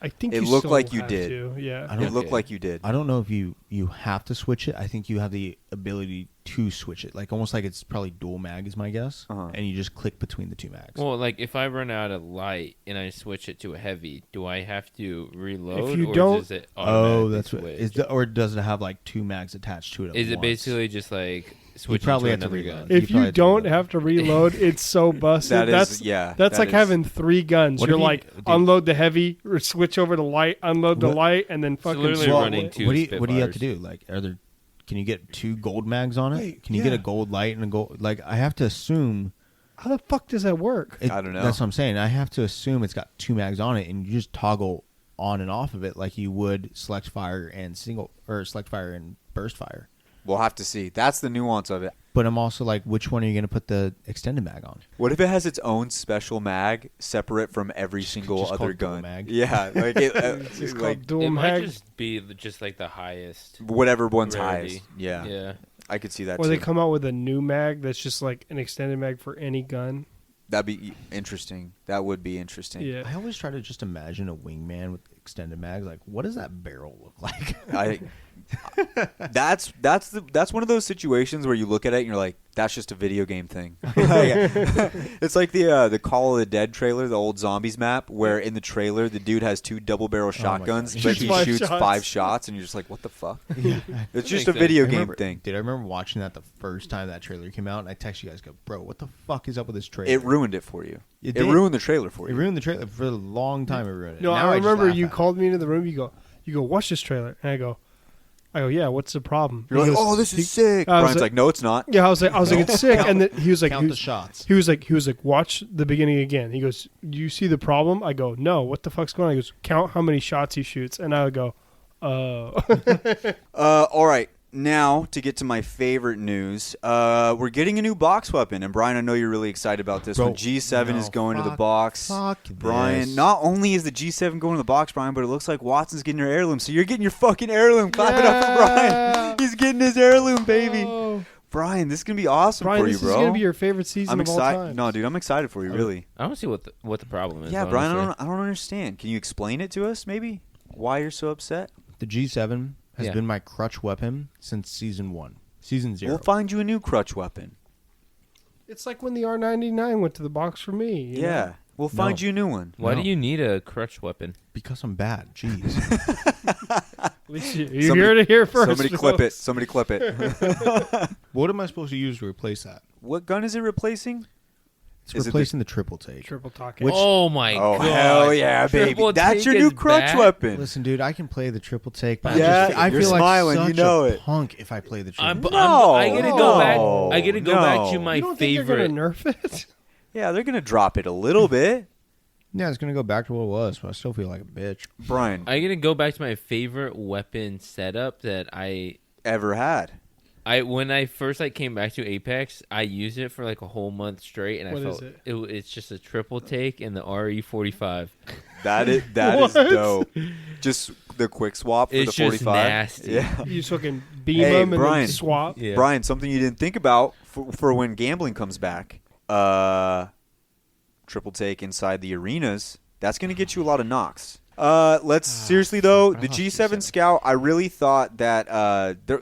I think it you looked still like you have did. to, yeah. It looked like you did. I don't know if you have to switch it. I think you have the ability to switch it, like almost like it's probably dual mag is my guess, and you just click between the two mags. Well, like if I run out of light and I switch it to a heavy, do I have to reload? If you or don't, does it automatically switch? Or does it have like two mags attached to it? Is it basically just like switching probably to have to another reload. gun? If you don't have to reload, it's so busted. That's like having three guns. You're like unload the heavy, or switch over to light, unload the light, and then fucking literally running two. What do you have to do? Like, can you get two gold mags on it? Wait, can you get a gold light and a gold? Like, I have to assume. How the fuck does that work? I don't know. That's what I'm saying. I have to assume it's got two mags on it, and you just toggle on and off of it like you would select fire and select fire and burst fire. We'll have to see. That's the nuance of it. But I'm also like, which one are you going to put the extended mag on? What if it has its own special mag, separate from every single just other called dual gun? mag. Yeah, like It's like called dual It might mag. just be just like the highest. whatever one's rarity. highest. Yeah, Yeah. I could see that. Or too. they come out with a new mag that's just like an extended mag for any gun. That'd be interesting. That would be interesting. Yeah. I always try to just imagine a wingman with extended mags. Like, what does that barrel look like? That's one of those situations where you look at it and you're like, that's just a video game thing. It's like the Call of the Dead trailer, the old zombies map, where in the trailer the dude has two double barrel shotguns, but he shoots 5 shots, and you're just like, what the fuck? It's just a video game thing. Dude, I remember watching that the first time that trailer came out, and I texted you guys, go, bro, what the fuck is up with this trailer? It ruined it for you. It ruined the trailer for you. It ruined the trailer for a long time. It ruined it. No, Now I just remember laugh you at it. called me into the room. You go, watch this trailer, and I go, yeah, what's the problem? You're He like, goes- oh, this is sick. I was Brian's like, no, it's not. Yeah, I was like, it's sick. And then he was like, Count the shots. He was like, watch the beginning again. He goes, do you see the problem? I go, no. What the fuck's going on? He goes, count how many shots he shoots. And I would go, oh. All right. Now, to get to my favorite news, we're getting a new box weapon. And, Brian, I know you're really excited about this Bro, one. G7 is going to the box. Fuck Brian, this. not only is the G7 going to the box, Brian, but it looks like Watson's getting your heirloom. So you're getting your fucking heirloom. Clap it up for Brian. He's getting his heirloom, baby. Oh. Brian, this is going to be awesome Brian, for you, this bro. is going to be your favorite season I'm of all excited. time. No, dude, I'm excited for you, really. I don't see what the problem is. Yeah, Brian, honestly. I don't understand. Can you explain it to us, maybe? Why you're so upset? The G7 has Yeah. been my crutch weapon since season 1. Season 0. We'll find you a new crutch weapon. It's like when the R99 went to the box for me. you know? Yeah. We'll find you a new one. Why No. do you need a crutch weapon? Because I'm bad. Jeez. At least you heard it here first. Somebody clip it. folks. Somebody clip it. What am I supposed to use to replace that? What gun is it replacing? It's Is it replacing the triple take. Triple talk. Oh my Oh, god! hell yeah, baby. Triple That's your take new is crutch back? weapon. Listen, dude, I can play the triple take, but Yeah, I you're feel smiling, like you such know a it. punk if I play the triple. I gotta go back. No, I gotta go back to no. my You don't think favorite. they're going to nerf it? Yeah, they're going to drop it a little bit. Yeah, it's gonna go back to what it was, but I still feel like a bitch. Brian, I gotta go back to my favorite weapon setup that I ever had. When I first came back to Apex, I used it for like a whole month straight, and What I is felt it? it's just a triple take and the RE45. That is What? dope. Just the quick swap for It's the 45. just nasty. Yeah. You just fucking beam Hey, them and Brian. then swap. Yeah. Brian, something you didn't think about for when gambling comes back. Triple take inside the arenas. That's going to get you a lot of knocks. Let's seriously though, the G7 Scout. I really thought that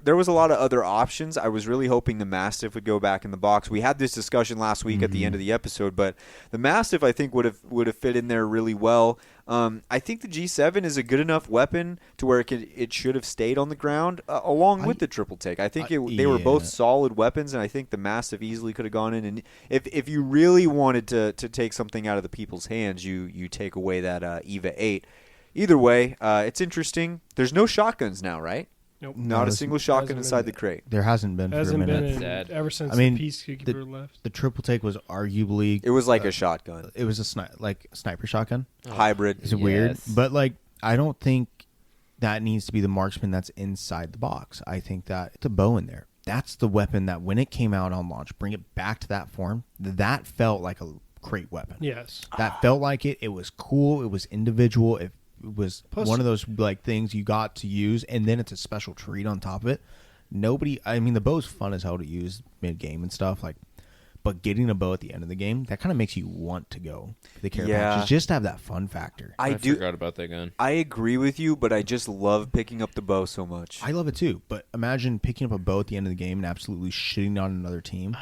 there was a lot of other options. I was really hoping the Mastiff would go back in the box. We had this discussion last week at the end of the episode, but the Mastiff I think would have fit in there really well. I think the G7 is a good enough weapon to where it should have stayed on the ground along with the triple take. I think they were both solid weapons, and I think the Mastiff easily could have gone in. And if you really wanted to take something out of the people's hands, you take away that EVA 8. Either way, it's interesting. There's no shotguns now, right? Nope. Not a single shotgun inside the crate. There hasn't been for a Hasn't minute. been Sad. ever since I mean, the Peacekeeper left. The triple take was arguably It was like a shotgun. it was a sniper shotgun. Hybrid. Is it weird? Yes. But like, I don't think that needs to be the marksman that's inside the box. I think that it's a bow in there. That's the weapon that when it came out on launch, bring it back to that form. That felt like a crate weapon. Yes. That felt like it. It was cool. It was individual. It was Plus- one of those like things you got to use, and then it's a special treat on top of it. I mean, the bow's fun as hell to use mid game and stuff like. But getting a bow at the end of the game, that kind of makes you want to go for the care packages just to have that fun factor. I forgot about that gun. I agree with you, but I just love picking up the bow so much. I love it too, but imagine picking up a bow at the end of the game and absolutely shitting on another team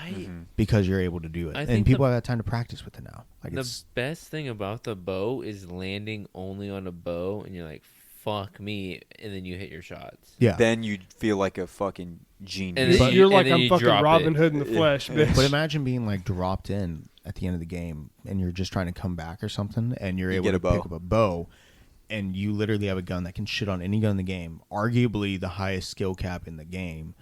because you're able to do it. I And think people have that time to practice with it now. Like The best thing about the bow is landing only on a bow, and you're like, "Fuck me," and then you hit your shots. yeah. Then you feel like a fucking And genius. then You're and like, then I'm you fucking drop Robin it. Hood in the flesh, bitch. But imagine being like dropped in at the end of the game and you're just trying to come back or something and you're able get to a bow. pick up a bow and you literally have a gun that can shit on any gun in the game, arguably the highest skill cap in the game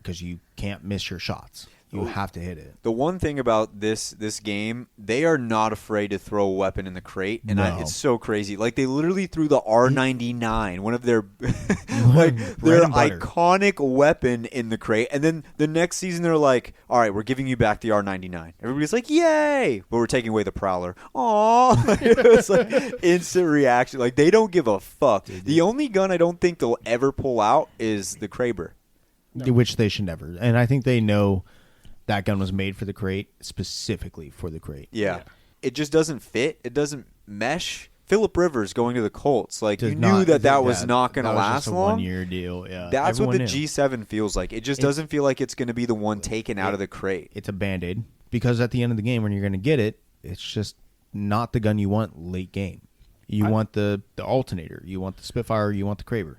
because you can't miss your shots. You have to hit it. The one thing about this game, they are not afraid to throw a weapon in the crate, and No. it's so crazy. Like they literally threw the R99, one of their Bread their and butter. iconic weapon in the crate, and then the next season they're like, "All right, we're giving you back the R99." Everybody's like, "Yay!" But we're taking away the Prowler. Aww, it's like instant reaction. Like they don't give a fuck. The only gun I don't think they'll ever pull out is the Kraber. Which they should never. And I think they know that gun was made for the crate, specifically for the crate. Yeah. It just doesn't fit. It doesn't mesh. Phillip Rivers going to the Colts. Like, Does you not- knew that was not going to that was last just a long. 1-year deal. Yeah, That's what Everyone the knew. G7 feels like. It just doesn't feel like it's going to be the one taken out of the crate. It's a Band-Aid because at the end of the game when you're going to get it, it's just not the gun you want late game. You want the alternator. You want the Spitfire. You want the Kraber.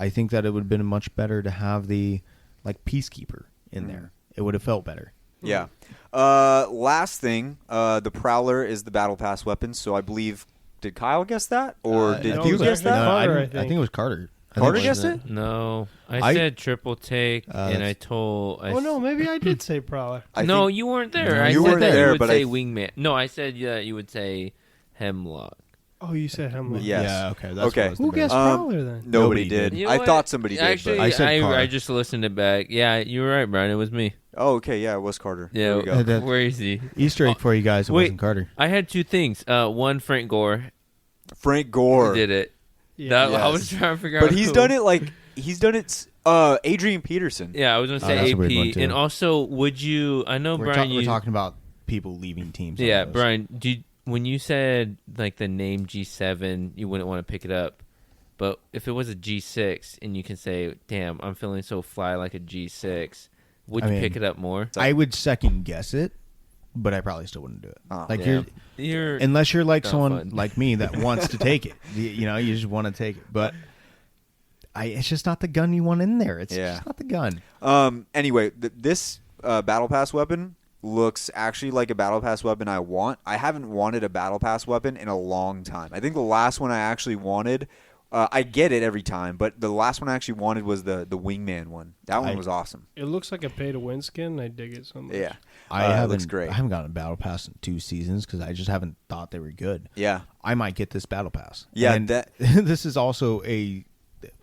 I think that it would have been much better to have the like Peacekeeper in there. It would have felt better. Yeah. Last thing, the Prowler is the Battle Pass weapon, so I believe, did Kyle guess that? Or did no, you it was guess actually that? Carter, I I think think. it was Carter. I Carter think guessed it? No, I I- said triple take, and I told. Oh, no, maybe I did say Prowler. No, think- you weren't there. No, I you said weren't that there, you would but say I- wingman. No, I said you would say hemlock. Oh, you said Hemlock. Yes. Yeah, okay. That's Okay. what was the Who best. guessed Prowler then? Nobody Nobody did. You know I what? thought somebody did. Actually, but... I said Carter. I just listened it back. Yeah, you were right, Brian. It was me. Oh, okay. Yeah, it was Carter. Yeah, There we go. That- where is he? Easter egg for you guys. It Wait. wasn't Carter. I had two things. One, Frank Gore Frank Gore. did it. Yeah. I Yes. was trying to figure out. But he's who. done it like, Adrian Peterson. Yeah, I was gonna Oh, say that's a weird one, AP, too. and also, would you? I know, Brian. We're you, talking about people leaving teams. on Yeah, those. Brian. When you said like the name G7, you wouldn't want to pick it up. But if it was a G6 and you can say, "Damn, I'm feeling so fly like a G6," would I you mean, pick it up more? I would second guess it, but I probably still wouldn't do it. Oh, like Yeah. you're unless you're like not someone fun. like me that wants to take it. You just want to take it, but it's just not the gun you want in there. It's Yeah. just not the gun. Anyway, this Battle Pass weapon looks actually like a Battle Pass weapon I want. I haven't wanted a Battle Pass weapon in a long time. I think the last one I actually wanted, I get it every time, but the last one I actually wanted was the Wingman one. That one was awesome. It looks like a pay-to-win skin. I dig it so much. Yeah. It looks great. I haven't gotten a battle pass in 2 seasons because I just haven't thought they were good. Yeah. I might get this battle pass. Yeah, And this is also a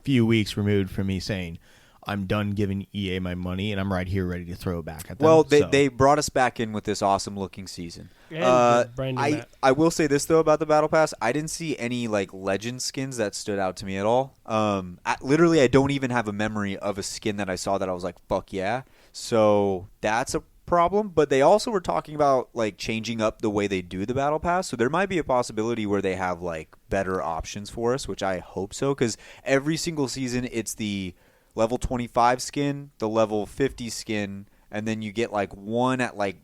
few weeks removed from me saying, I'm done giving EA my money, and I'm right here ready to throw it back at them. Well, So, they brought us back in with this awesome looking season. And the brand new map. I will say this though about the battle pass. I didn't see any like legend skins that stood out to me at all. Literally, I don't even have a memory of a skin that I saw that I was like, fuck yeah. So that's a problem. But they also were talking about like changing up the way they do the battle pass. So there might be a possibility where they have like better options for us, which I hope so. Because every single season, it's the level 25 skin, the level 50 skin, and then you get like one at like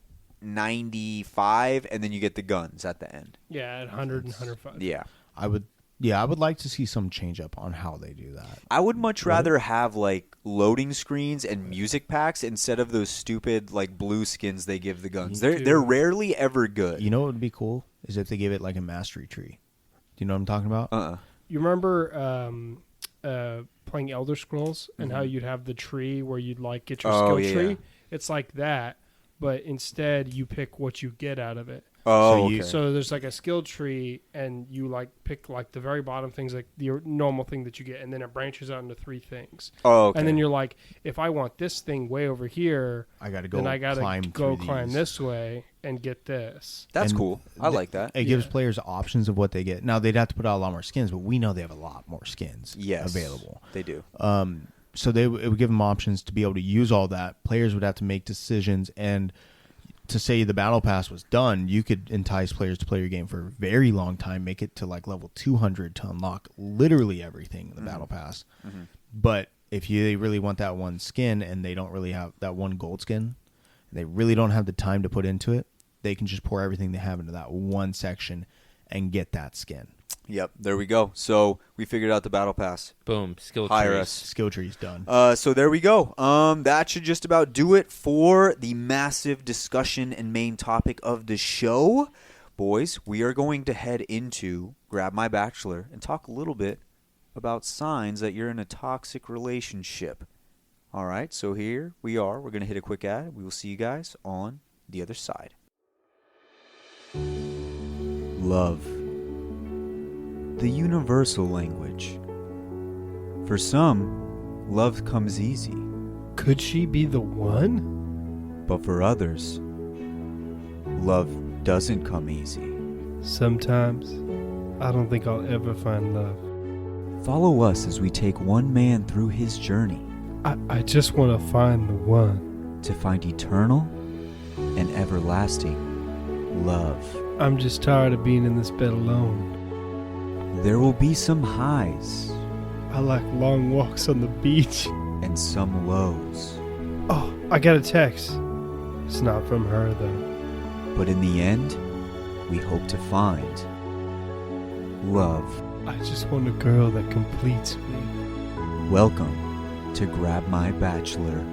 95, and then you get the guns at the end. Yeah, at 100 and 105. Yeah. I would like to see some change up on how they do that. I would much rather have like loading screens and music packs instead of those stupid like blue skins they give the guns. They're rarely ever good. You know what would be cool is if they gave it like a mastery tree. Do you know what I'm talking about? You remember playing Elder Scrolls and how you'd have the tree where you'd like get your skill tree? Yeah. It's like that, but instead you pick what you get out of it. Oh, So okay. So there's like a skill tree, and you like pick like the very bottom things, like the normal thing that you get, and then it branches out into 3 things. Oh, okay. And then you're like, if I want this thing way over here, I got to go then I gotta go through climb these. this way and get this. That's And cool. I like that. It gives players options of what they get. Now they'd have to put out a lot more skins, but we know they have a lot more skins available. They do. So it would give them options to be able to use all that. Players would have to make decisions, and to say the battle pass was done, you could entice players to play your game for a very long time, make it to like level 200 to unlock literally everything in the battle pass. But if you really want that one skin and they don't really have that one gold skin, and they really don't have the time to put into it, they can just pour everything they have into that one section and get that skin. Yep, there we go. So we figured out the battle pass. Boom. Skill Hire trees. us. Skill tree's done. So there we go. That should just about do it for the massive discussion and main topic of the show. Boys, we are going to head into Grab My Bachelor and talk a little bit about signs that you're in a toxic relationship. All right, so here we are. We're going to hit a quick ad. We will see you guys on the other side. Love. The universal language. For some, love comes easy, Could she be the one? but for others, love doesn't come easy. Sometimes I don't think I'll ever find love. Follow us as we take one man through his journey I just want to find the one. to find eternal and everlasting love. I'm just tired of being in this bed alone. There will be some highs I like long walks on the beach. and some lows, Oh, I got a text. It's not from her, though. but in the end, we hope to find love. I just want a girl that completes me. Welcome to Grab My Bachelor.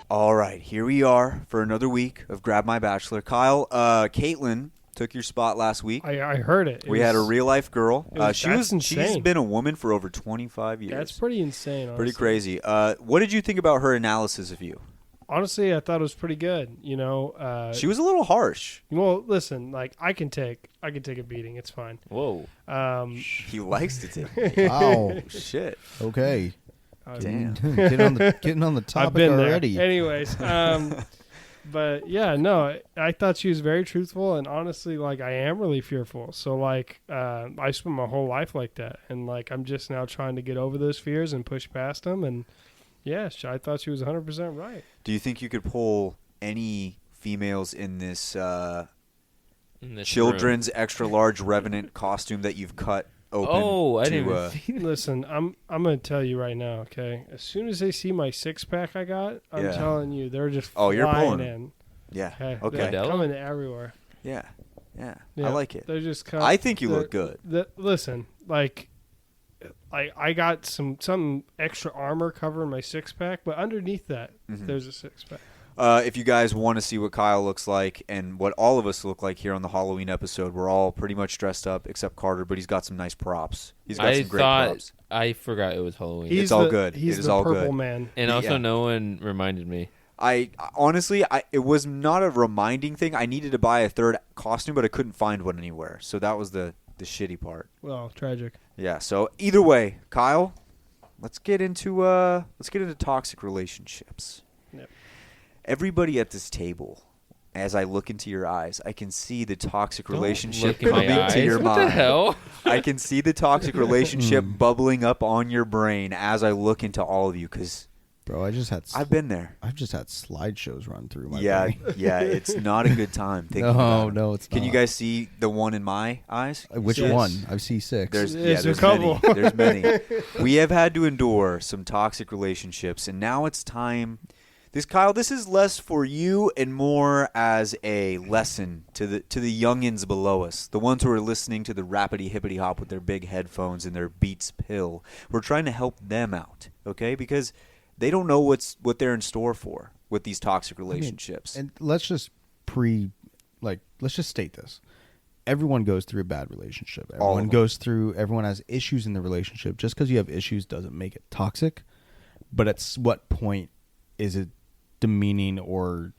All right, here we are for another week of Grab My Bachelor. Kyle, Caitlin took your spot last week. I heard it. We had a real life girl. That's She's insane. been a woman for over 25 years. That's pretty insane. Pretty Honestly. crazy. What did you think about her analysis of you? Honestly, I thought it was pretty good. You know, She was a little harsh. well, listen, like I can take a beating. It's fine. Whoa. He likes to take. Wow. Shit. Okay. Damn. Getting on the topic I've been already. there. Anyways, but yeah, no, I thought she was very truthful, and honestly, like I am really fearful. So like, I spent my whole life like that, and like I'm just now trying to get over those fears and push past them. And yeah, I thought she was 100% right. Do you think you could pull any females in this In this children's extra large Revenant costume that you've cut open? Oh, I to, didn't even see that. Listen, I'm gonna tell you right now, okay? As soon as they see my 6-pack I got, I'm Yeah. telling you, they're just Oh, you're flying pulling. in. Yeah. Okay, Okay. they're coming everywhere. Yeah. Yeah. Yeah, I like it. They're just. I think you look good. Listen, like, I got some extra armor covering my 6-pack, but underneath that, Mhm. there's a 6-pack. If you guys want to see what Kyle looks like and what all of us look like here on the Halloween episode, we're all pretty much dressed up except Carter, but he's got some nice props. He's got I some great thought props. I forgot it was Halloween. It's all the- good. He's It is the all purple good. man. And also, Yeah. no one reminded me. I honestly, it was not a reminding thing. I needed to buy a third costume, but I couldn't find one anywhere. So that was the the shitty part. Well, tragic. Yeah. So either way, Kyle, let's get into toxic relationships. Yep. Everybody at this table, as I look into your eyes, I can see the toxic Don't relationship look in my coming to eyes. your What mind. the hell? I can see the toxic relationship bubbling up on your brain as I look into all of you, because Bro, I've been there. I've just had slideshows run through my Yeah, brain. yeah, it's not a good time. Thinking about it. No, it's not. Can you guys see the one in my eyes? Which Yes. one? I see 6. There's There's a there's couple. many. There's many. We have had to endure some toxic relationships, and now it's time. Kyle, this is less for you and more as a lesson to the youngins below us, the ones who are listening to the rapidy hippity hop with their big headphones and their Beats pill. We're trying to help them out, okay? Because they don't know what they're in store for with these toxic relationships. And let's just let's just state this. Everyone goes through a bad relationship. All of Everyone has issues in the relationship. Just because you have issues doesn't make it toxic. But at what point is it demeaning or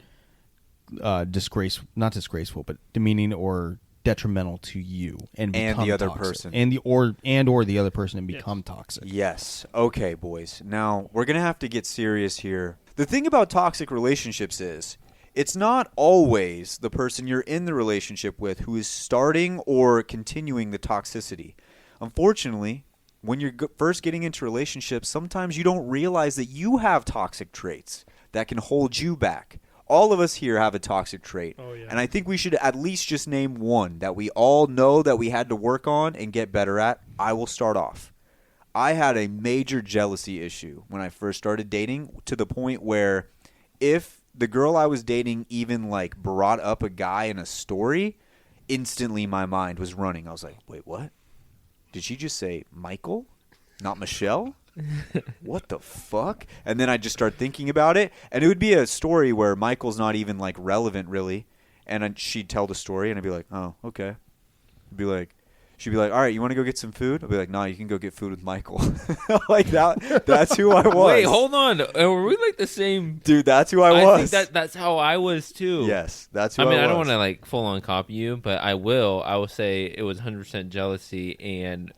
not disgraceful, but demeaning or detrimental to you and become the other toxic. person. or the other person and become toxic. Yes. Okay, boys. Now, we're going to have to get serious here. The thing about toxic relationships is it's not always the person you're in the relationship with who is starting or continuing the toxicity. Unfortunately, when you're first getting into relationships, sometimes you don't realize that you have toxic traits that can hold you back. All of us here have a toxic trait. Oh, yeah. And I think we should at least just name one that we all know that we had to work on and get better at. I will start off. I had a major jealousy issue when I first started dating, to the point where if the girl I was dating even like brought up a guy in a story, instantly my mind was running. I was like, wait, what? Did she just say Michael, not Michelle? What the fuck? And then I just start thinking about it, and it would be a story where Michael's not even like relevant really, and she'd tell the story, and I'd be like, oh, okay. She'd be like, all right, you want to go get some food? I'd be like, nah, you can go get food with Michael. Like that. That's who I was. Wait, hold on. Were we like the same? Dude, that's who I was. I think that's how I was too. Yes, that's who I was. I mean, I don't want to like full on copy you, but I will say it was 100% jealousy and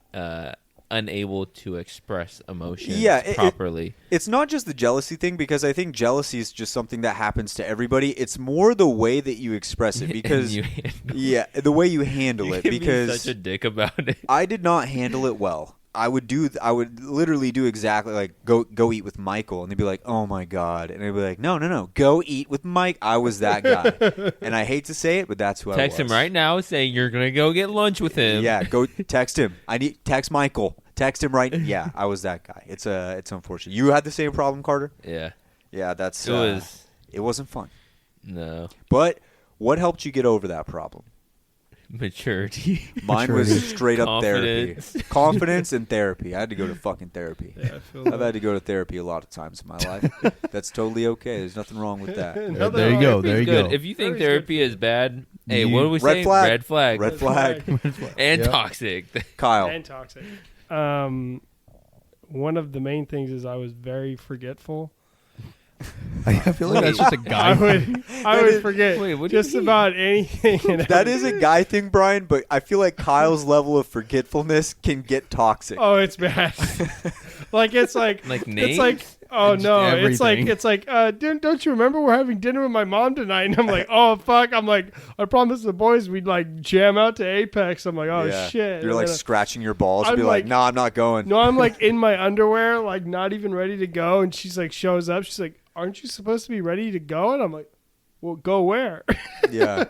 unable to express emotions properly. It's not just the jealousy thing, because I think jealousy is just something that happens to everybody. It's more the way that you express it, because the way you handle it. Because be such a dick about it. I did not handle it well. I would literally do exactly like go eat with Michael, and they'd be like, oh my god, and I'd be like, no, go eat with Mike. I was that guy, and I hate to say it, but that's who I was. Text him right now saying you're gonna go get lunch with him. Yeah, go text him. Text Michael. Text him right. Yeah, I was that guy. It's unfortunate. You had the same problem, Carter? Yeah. Yeah, it wasn't fun. No. But what helped you get over that problem? Maturity. Mine was straight up therapy. Confidence. Confidence and therapy. I had to go to fucking therapy. Yeah, I feel I've had to go to therapy a lot of times in my life. That's totally okay. There's nothing wrong with that. There you go. There you Good. go. If you think Therapy's therapy is bad, hey, You- what do we Red say? flag. Red flag. Red flag. And Yep. toxic. Kyle. And toxic. One of the main things is I was very forgetful. I feel like that's just a guy. I would forget Wait, what do you just mean? about anything. And That is a guy thing, Brian, but I feel like Kyle's level of forgetfulness can get toxic. oh, it's bad. Like it's like names? it's like oh Just no, everything. it's like don't you remember we're having dinner with my mom tonight? And I'm like, oh fuck. I'm like, I promised the boys we'd like jam out to Apex. I'm like, oh Yeah. shit. You're And like then scratching your balls. I'm You'd be like, like- no, I'm not going. no, I'm like in my underwear, like not even ready to go, and she's like shows up. She's like, aren't you supposed to be ready to go? And I'm like, well, go where? Yeah.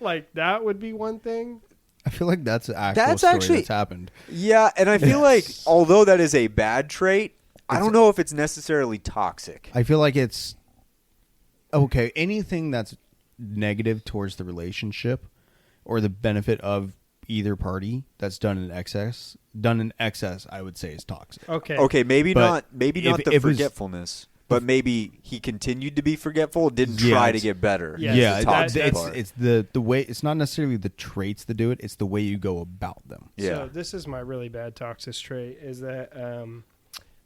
Like that would be one thing. I feel like that's an actual That's story actually- that's happened. Yeah, and I feel like although that is a bad trait, I don't know if it's necessarily toxic. I feel like it's okay. Anything that's negative towards the relationship or the benefit of either party that's done in excess, I would say is toxic. Okay, maybe But not the if it was- forgetfulness, but maybe he continued to be forgetful, didn't Yeah, try to it's- get better. Yeah, Yeah, it's toxic that- part. it's the way. It's not necessarily the traits that do it. It's the way you go about them. Yeah. So this is my really bad toxic trait is that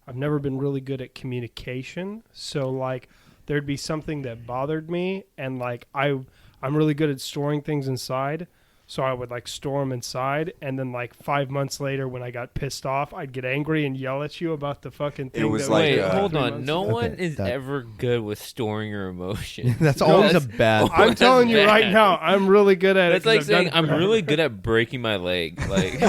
I've never been really good at communication. So like there'd be something that bothered me, and like I'm really good at storing things inside. So I would like storm inside, and then like 5 months later, when I got pissed off, I'd get angry and yell at you about the fucking thing. It was that like, Wait, did hold 3 on. months No ago. one Okay, is that- ever good with storing your emotions. That's No, always a that's- bad. I'm That's telling you right bad. now, I'm really good at That's it. 'cause like I've done saying it I'm forever. really good at breaking my leg. Like,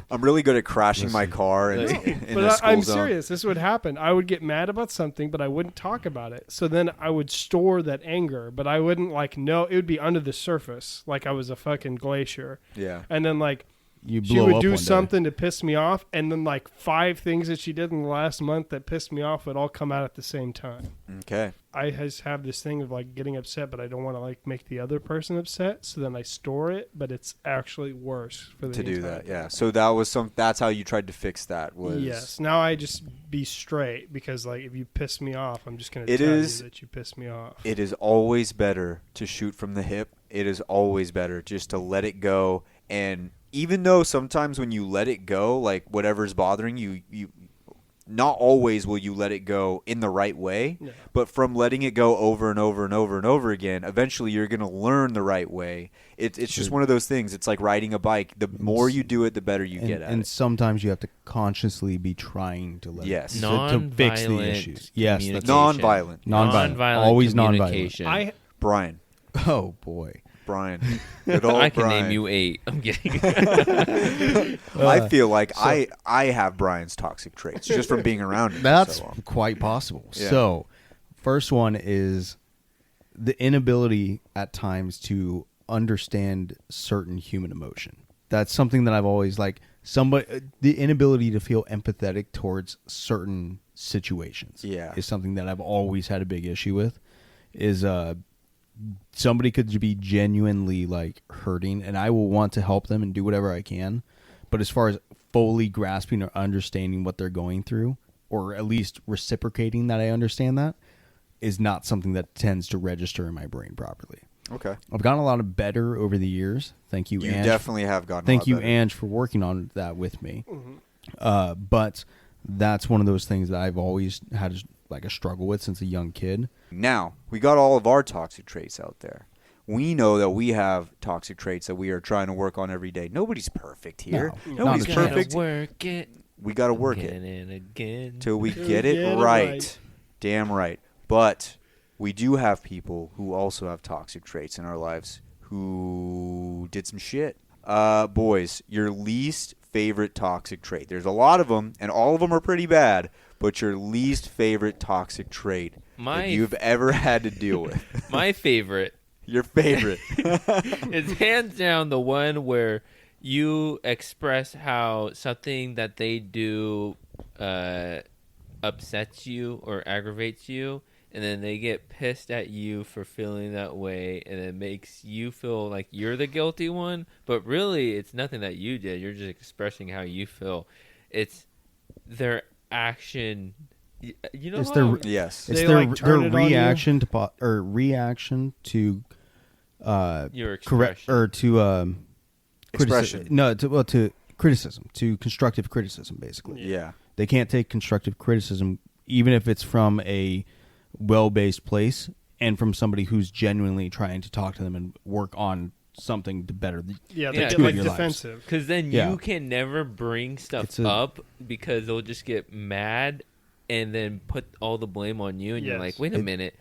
I'm really good at crashing my car in, Like- in But a school I'm zone. serious. This would happen. I would get mad about something, but I wouldn't talk about it. So then I would store that anger, but I wouldn't like know. It would be under the surface, like I was a fucking glacier. Yeah. And then like You she blow would up do one day. something to piss me off, and then like 5 things that she did in the last month that pissed me off would all come out at the same time. Okay. I just have this thing of like getting upset, but I don't want to like make the other person upset. So then I store it, but it's actually worse for the To do entire that, thing. yeah. So that was that's how you tried to fix that. Was Yes. Now I just be straight because like if you piss me off, I'm just going to It tell is- you that you pissed me off. It is always better to shoot from the hip. It is always better just to let it go. And even though sometimes when you let it go, like whatever's bothering you, not always will you let it go in the right way. Yeah. But from letting it go over and over and over and over again, eventually you're going to learn the right way. It's just one of those things. It's like riding a bike. The more you do it, the better you get at and it. sometimes you have to consciously be trying to let Yes. it, to fix the Non-violent issues. Yes, that's communication. Non-violent. Non-violent. Always non-violent. communication. Brian. Oh boy. Brian. Good old I can Brian. name you 8. I'm kidding. I feel like I have Brian's toxic traits just from being around him. That's for so long. quite possible. Yeah. So, first one is the inability at times to understand certain human emotion. That's something that I've always like. The inability to feel empathetic towards certain situations. Yeah. Is something that I've always had a big issue with. Is somebody could be genuinely like hurting, and I will want to help them and do whatever I can. But as far as fully grasping or understanding what they're going through, or at least reciprocating that I understand that, is not something that tends to register in my brain properly. Okay. I've gotten a lot of better over the years. Thank you, You Ange. definitely have gotten a Thank lot you, better. Ange, for working on that with me. But that's one of those things that I've always had like a struggle with since a young kid. Now, we got all of our toxic traits out there. We know that we have toxic traits that we are trying to work on every day. Nobody's perfect here. No, Nobody's not a Gotta perfect. work it. We got to work Again it and again. till we Till get we it get it right. right. Damn right. But we do have people who also have toxic traits in our lives who did some shit. Boys, your least favorite toxic trait. There's a lot of them, and all of them are pretty bad, but your least favorite toxic trait that you've ever had to deal with. My favorite Your favorite. is hands down the one where you express how something that they do upsets you or aggravates you, and then they get pissed at you for feeling that way, and it makes you feel like you're the guilty one, but really it's nothing that you did. You're just expressing how you feel. It's their action. You know It's how their Yes. It's They, their like, turn it on you? reaction to reaction to your correct expression. or to Expression. to criticism, to constructive criticism. Basically, Yeah. they can't take constructive criticism even if it's from a well-based place and from somebody who's genuinely trying to talk to them and work on something to better Yeah, they Yeah, get two like of your lives. defensive. Because then Yeah. you can never bring stuff It's a- up because they'll just get mad and then put all the blame on you. And you're Yes. like, wait a minute.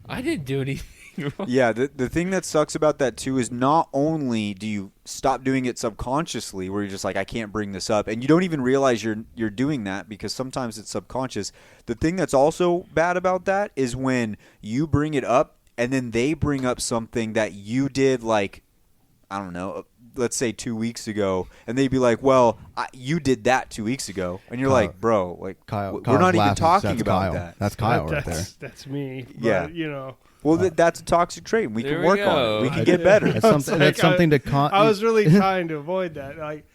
I didn't do anything wrong. Yeah, the thing that sucks about that too is not only do you stop doing it subconsciously, where you're just like, I can't bring this up, and you don't even realize you're doing that because sometimes it's subconscious. The thing that's also bad about that is when you bring it up and then they bring up something that you did, like, I don't know, let's say 2 weeks ago, and they'd be like, well, you did that 2 weeks ago, and you're Kyle- like, bro, like, Kyle, we're Kyle's not even laughing. talking That's about Kyle. that. That's Kyle right there. That's me. But, Yeah. you know. Well, that's a toxic trait. We There can we work on go. it. We can get better. That's something. That's something to. I was really trying to avoid that. Like,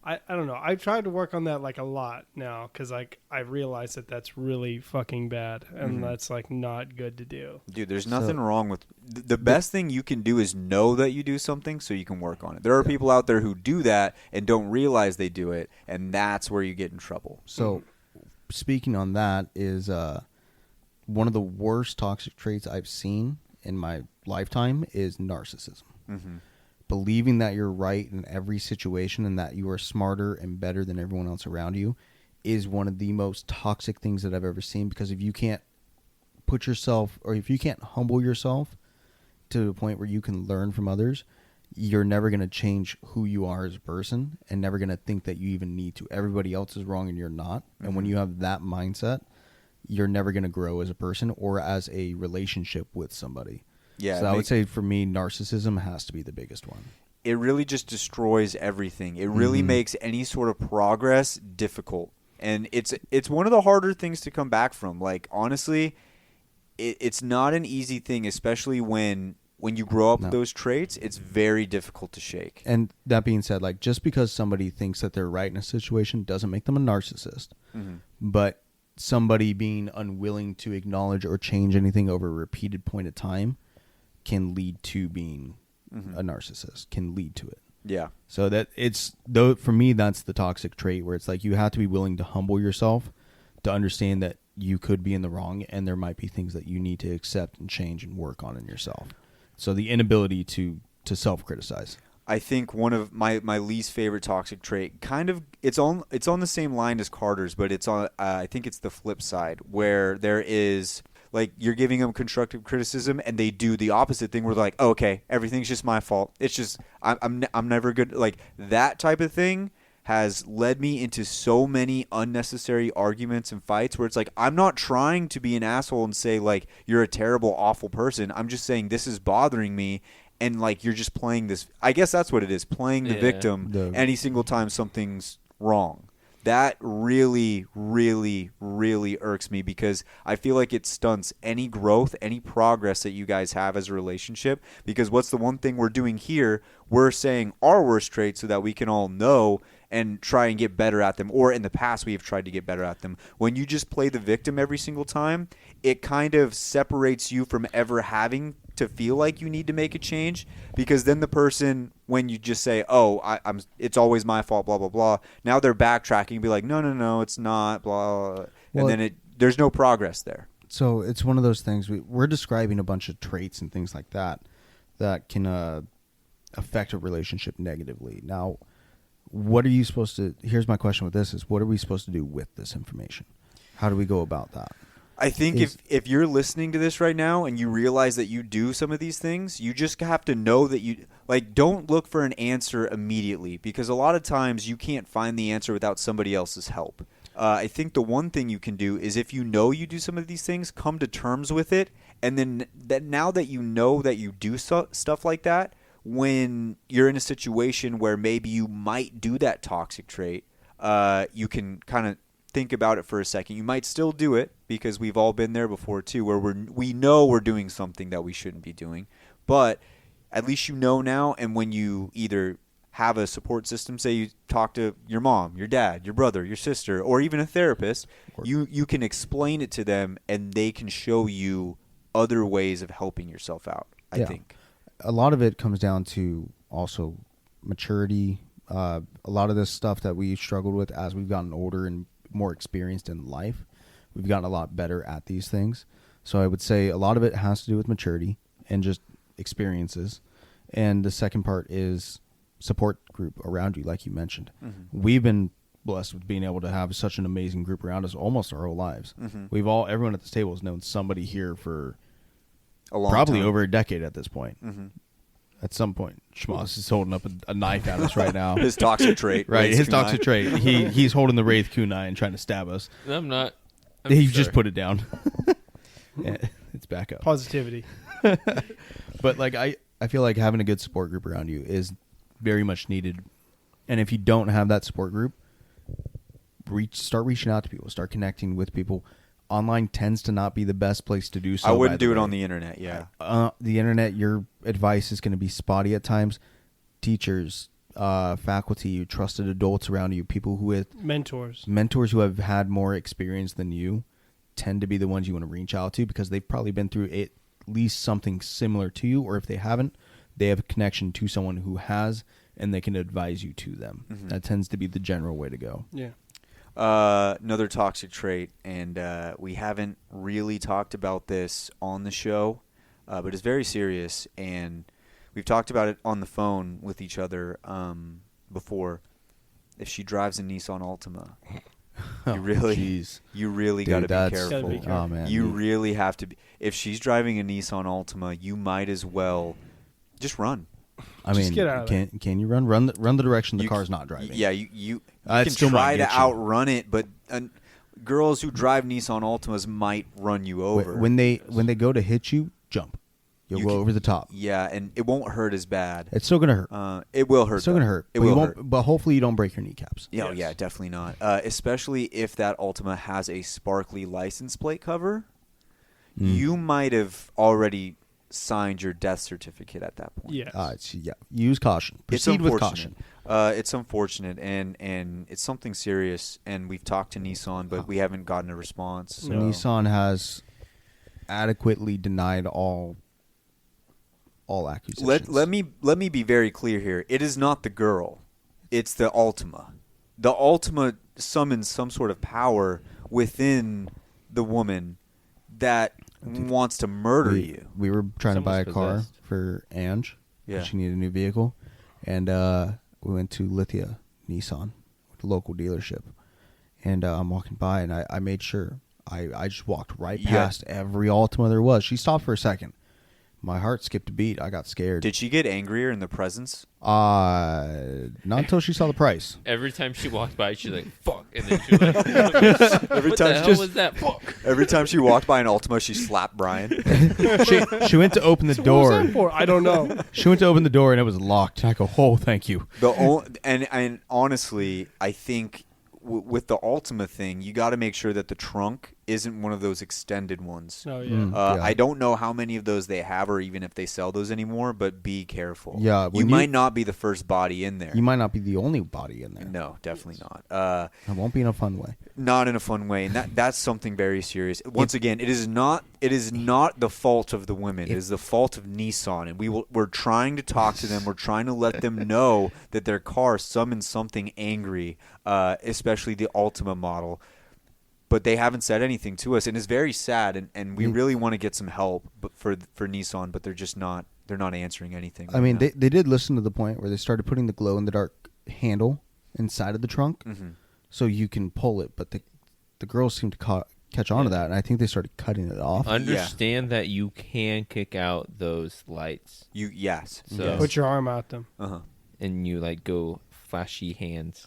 I don't know. I've tried to work on that like a lot now because like I realized that that's really fucking bad and that's like not good to do. Dude, there's nothing wrong with the best thing you can do is know that you do something so you can work on it. There are people out there who do that and don't realize they do it, and that's where you get in trouble. So, speaking on that is one of the worst toxic traits I've seen in my lifetime is narcissism. Mm-hmm. believing that you're right in every situation and that you are smarter and better than everyone else around you is one of the most toxic things that I've ever seen, because if you can't put yourself, or if you can't humble yourself to a point where you can learn from others, you're never going to change who you are as a person, and never going to think that you even need to. Everybody else is wrong and you're not. Mm-hmm. And when you have that mindset, you're never going to grow as a person or as a relationship with somebody. Yeah. So I would say for me, narcissism has to be the biggest one. It really just destroys everything. It really makes any sort of progress difficult. And it's one of the harder things to come back from. Like, honestly, it's not an easy thing, especially when you grow up with those traits. It's very difficult to shake. And that being said, like, just because somebody thinks that they're right in a situation doesn't make them a narcissist. Mm-hmm. But somebody being unwilling to acknowledge or change anything over a repeated point of time can lead to being a narcissist, can lead to it. Yeah. So that though for me, that's the toxic trait, where it's like you have to be willing to humble yourself to understand that you could be in the wrong, and there might be things that you need to accept and change and work on in yourself. So the inability to self-criticize. I think one of my least favorite toxic trait, kind of, it's on the same line as Carter's, but it's on. I think it's the flip side, where there is, like, you're giving them constructive criticism and they do the opposite thing, where they're like, oh, okay, everything's just my fault. It's just I'm never good. Like, that type of thing has led me into so many unnecessary arguments and fights where it's like, I'm not trying to be an asshole and say, like, you're a terrible, awful person. I'm just saying this is bothering me. And, like, you're just playing this. I guess that's what it is, playing the victim any single time something's wrong. That really, really, really irks me, because I feel like it stunts any growth, any progress that you guys have as a relationship. Because what's the one thing we're doing here? We're saying our worst traits so that we can all know and try and get better at them. Or in the past, we have tried to get better at them. When you just play the victim every single time, it kind of separates you from ever having to feel like you need to make a change, because then the person, when you just say, oh, it's always my fault, blah, blah, blah, now they're backtracking and be like, no, it's not, blah, blah, blah. Well, and then there's no progress there. So it's one of those things, we're describing a bunch of traits and things like that can affect a relationship negatively. Now, what are you supposed to, here's my question with this, is what are we supposed to do with this information? How do we go about that? I think if you're listening to this right now and you realize that you do some of these things, you just have to know that you, like, don't look for an answer immediately, because a lot of times you can't find the answer without somebody else's help. I think the one thing you can do is, if you know you do some of these things, come to terms with it, and then now that you know that you do stuff like that, when you're in a situation where maybe you might do that toxic trait, you can kind of think about it for a second. You might still do it, because we've all been there before too, where we know we're doing something that we shouldn't be doing, but at least you know now. And when you either have a support system, say you talk to your mom, your dad, your brother, your sister, or even a therapist, you can explain it to them, and they can show you other ways of helping yourself out. I think a lot of it comes down to also maturity. A lot of this stuff that we struggled with as we've gotten older and more experienced in life, we've gotten a lot better at these things. So I would say a lot of it has to do with maturity and just experiences. And the second part is support group around you, like you mentioned. Mm-hmm. We've been blessed with being able to have such an amazing group around us almost our whole lives. Mm-hmm. Everyone at this table has known somebody here for a long probably time. Over a decade at this point. Mm-hmm. At some point, Schmoss is holding up a knife at us right now. His toxic trait. Right, his toxic trait. He's holding the Wraith Kunai and trying to stab us. I'm not. He just put it down. Yeah, it's back up. Positivity. But like I feel like having a good support group around you is very much needed. And if you don't have that support group, start reaching out to people. Start connecting with people. Online tends to not be the best place to do so. I wouldn't do it on the internet, yeah. The internet, your advice is going to be spotty at times. Teachers, faculty, trusted adults around you, people who have... Mentors who have had more experience than you tend to be the ones you want to reach out to, because they've probably been through at least something similar to you, or if they haven't, they have a connection to someone who has, and they can advise you to them. Mm-hmm. That tends to be the general way to go. Yeah. Another toxic trait, and we haven't really talked about this on the show, but it's very serious, and we've talked about it on the phone with each other before. If she drives a Nissan Altima, you really got to be careful. Gotta be careful. Oh man, You really have to be. If she's driving a Nissan Altima, you might as well just run. I Just mean, get out of can you run the direction the You car's c- not driving? Yeah, you It can still try might to get you. outrun it, but girls who drive Nissan Altimas might run you over. When they go to hit you, jump. You'll You go can- over the top. Yeah, and it won't hurt as bad. It's still gonna hurt. It will hurt. It's still gonna though. hurt. It but you will won't, hurt. But hopefully you don't break your kneecaps. Yeah, Yes. yeah, definitely not. Especially if that Altima has a sparkly license plate cover, you might have already signed your death certificate at that point. Yes. Use caution. Proceed with caution. It's unfortunate, and it's something serious. And we've talked to Nissan, but we haven't gotten a response. So. Nissan has adequately denied all accusations. Let me be very clear here. It is not the girl; it's the Altima. The Altima summons some sort of power within the woman that wants to murder you. We were trying to buy a Someone's car possessed. for Ange. Yeah. She needed a new vehicle, and we went to Lithia Nissan, the local dealership. And I'm walking by, and I made sure I just walked right Yeah. past every Altima there was. She stopped for a second. My heart skipped a beat. I got scared. Did she get angrier in the presence? Not until she saw the price. Every time she walked by, she's like, "Fuck," and then she's like, Every "What time the she hell was that?" Fuck. Every time she walked by an Altima, she slapped Brian. She went to open the So door. what was that for? I don't know. She went to open the door, and it was locked. And I go, "Oh, thank you." And honestly, I think with the Altima thing, you got to make sure that the trunk isn't one of those extended ones. Oh yeah. Yeah. I don't know how many of those they have, or even if they sell those anymore. But be careful. Yeah, you when might not be the first body in there. You might not be the only body in there. No, definitely not. It won't be in a fun way. Not in a fun way, and that's something very serious. Once again, it is not the fault of the women. It is the fault of Nissan, and we're trying to talk to them. We're trying to let them know that their car summons something angry, especially the Altima model. But they haven't said anything to us, and it's very sad. And we really want to get some help, for Nissan, but they're just not. They're not answering anything. I mean, they did listen to the point where they started putting the glow in the dark handle inside of the trunk, so you can pull it. But the girls seem to catch on to that, and I think they started cutting it off. Understand that you can kick out those lights, yes. So- Put your arm out them. and you like go flashy hands.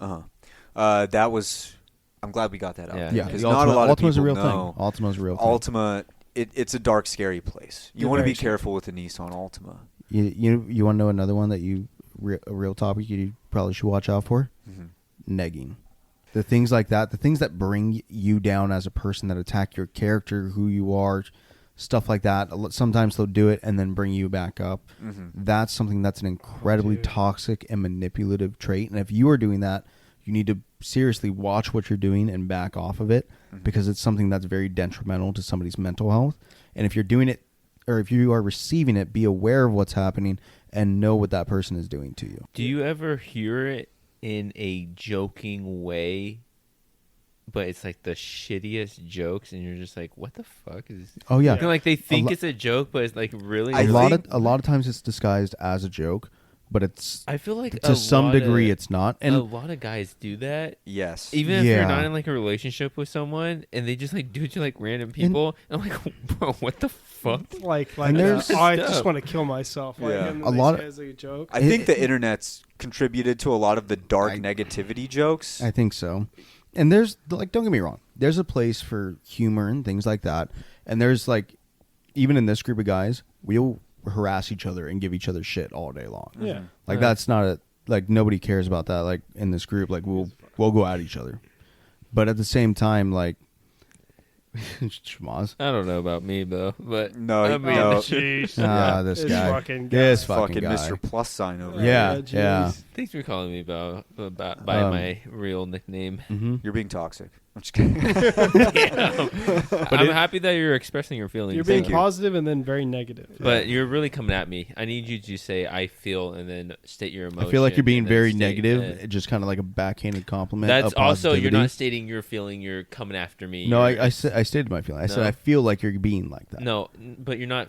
That was. I'm glad we got that out. Yeah. Yeah, because the not a lot of Ultima's people a real know. thing. Ultima's a real thing. Ultima, it's a dark, scary place. You You're want to very be careful with the Nissan Altima. You want to know another one that a real topic you probably should watch out for? Negging. The things like that, the things that bring you down as a person, that attack your character, who you are, stuff like that. Sometimes they'll do it and then bring you back up. That's something that's an incredibly toxic and manipulative trait. And if you are doing that, you need to seriously watch what you're doing and back off of it, because it's something that's very detrimental to somebody's mental health. And if you're doing it, or if you are receiving it, be aware of what's happening and know what that person is doing to you. Do you ever hear it in a joking way, but it's like the shittiest jokes, and you're just like, "What the fuck is?" Oh yeah, You know, like they think lo- it's a joke, but it's like really. I a lot think- of times it's disguised as a joke, but it's I feel like to some lot degree of- it's not. a And lot of guys do that. Yes. Even if you're Yeah. not in like a relationship with someone, and they just like do it to like random people, and I'm like, "Bro, what the fuck?" Like there's- I just want to kill myself. Like, Yeah. and A they lot say of- it's like a joke. I think the internet's contributed to a lot of the dark negativity jokes. I think so. And there's like, don't get me wrong, there's a place for humor and things like that. And there's like, even in this group of guys, we'll harass each other and give each other shit all day long. Yeah. Like that's not like nobody cares about that. Like in this group, like we'll go at each other. But at the same time, like, Schmaz. I don't know about me though, but No, I mean, no. Jeez. This This guy. fucking guy. This fucking fucking guy. Mr. Plus sign over Yeah, there. jeez. yeah. Thanks for calling me by my real nickname. Mm-hmm. You're being toxic. I'm just kidding. I'm happy that you're expressing your feelings. You're being Thank you. positive and then very negative. But you're really coming at me. I need you to say "I feel" and then state your emotion. I feel like you're being and then very state, negative, just kind of like a backhanded compliment. That's of also you're positivity. not stating your feeling. You're coming after me. No, You're- I stated my feeling. I said No. I feel like you're being like that. No, but you're not.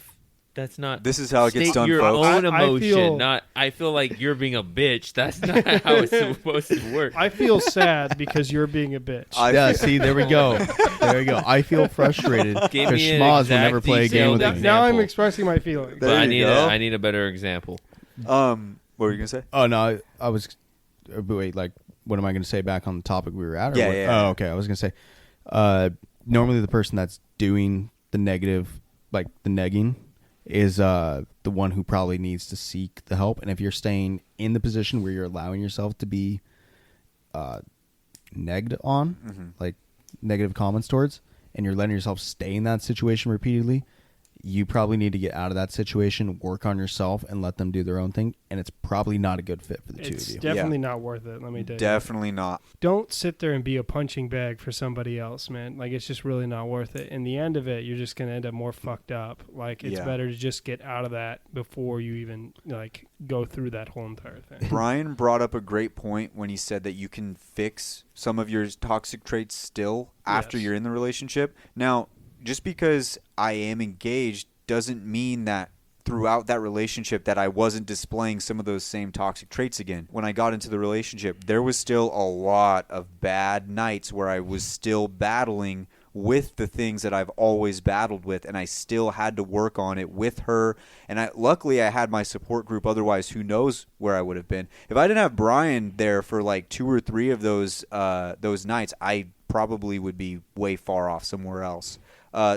That's not. This is how it gets state done, your folks. own I emotion. feel- I feel like you're being a bitch. That's not how it's supposed to work. I feel sad because you're being a bitch. Yeah, see, there we go. There we go. I feel frustrated Give because me an schmoz will exact never play a game with detailed me. Now I'm example. expressing my feelings. But There I you need go. I need a better example. What were you gonna say? Oh no, I was. Wait, like, what am I going to say back on the topic we were at? Or Yeah, what? yeah. Oh, okay. I was going to say, normally the person that's doing the negative, like the negging, is the one who probably needs to seek the help. And if you're staying in the position where you're allowing yourself to be negged on, like negative comments towards, and you're letting yourself stay in that situation repeatedly, you probably need to get out of that situation, work on yourself, and let them do their own thing. And it's probably not a good fit for the two It's of you. definitely not worth it. Let me tell you. Definitely not. Don't sit there and be a punching bag for somebody else, man. Like, it's just really not worth it. In the end of it, you're just going to end up more fucked up. Like, it's Yeah. better to just get out of that before you even, like, go through that whole entire thing. Brian brought up a great point when he said that you can fix some of your toxic traits still after Yes. you're in the relationship. Now, just because I am engaged doesn't mean that throughout that relationship that I wasn't displaying some of those same toxic traits again. When I got into the relationship, there was still a lot of bad nights where I was still battling with the things that I've always battled with, and I still had to work on it with her. And luckily I had my support group. Otherwise, who knows where I would have been. If I didn't have Brian there for like 2 or 3 of those nights, I probably would be way far off somewhere else.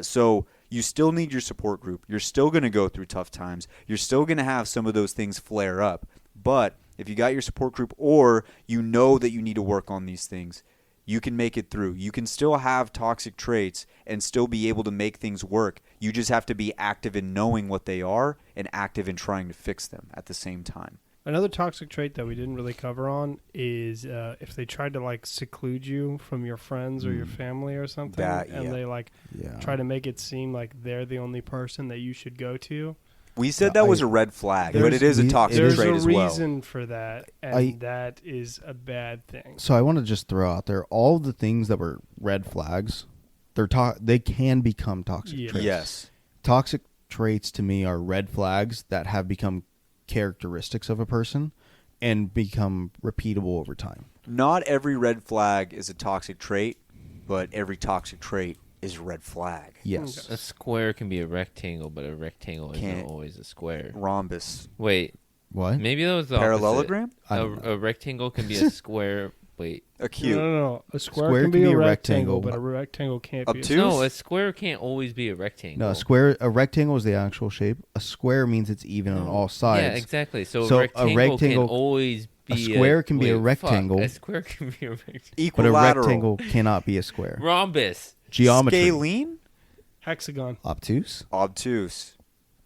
So you still need your support group. You're still going to go through tough times. You're still going to have some of those things flare up. But if you got your support group, or you know that you need to work on these things, you can make it through. You can still have toxic traits and still be able to make things work. You just have to be active in knowing what they are and active in trying to fix them at the same time. Another toxic trait that we didn't really cover on is if they tried to, like, seclude you from your friends or your family or something, That, and yeah. they, like, Yeah. try to make it seem like they're the only person that you should go to. We said that was a red flag, but There's- it is a toxic There's trait a as well. reason for that, and that is a bad thing. So I want to just throw out there all the things that were red flags. They can become toxic Yes. traits. Yes. Toxic traits to me are red flags that have become characteristics of a person and become repeatable over time. Not every red flag is a toxic trait, but every toxic trait is a red flag. Yes. A square can be a rectangle, but a rectangle Can't- isn't always a square. Rhombus. Wait, What? maybe that was the opposite. Parallelogram? I don't know. A rectangle can be a square. Wait, A cube. No. A square can be a rectangle, but a rectangle can't be. Obtuse? no, a square can't always be a rectangle. No, a rectangle is the actual shape. A square means it's even on all sides. Yeah, exactly. So, So a a rectangle, rectangle- can always be a square can be a wait, fuck, rectangle. A square can be a rectangle. But a Equilateral. rectangle cannot be a square. Rhombus, Geometry. Scalene? Hexagon. Obtuse. Obtuse.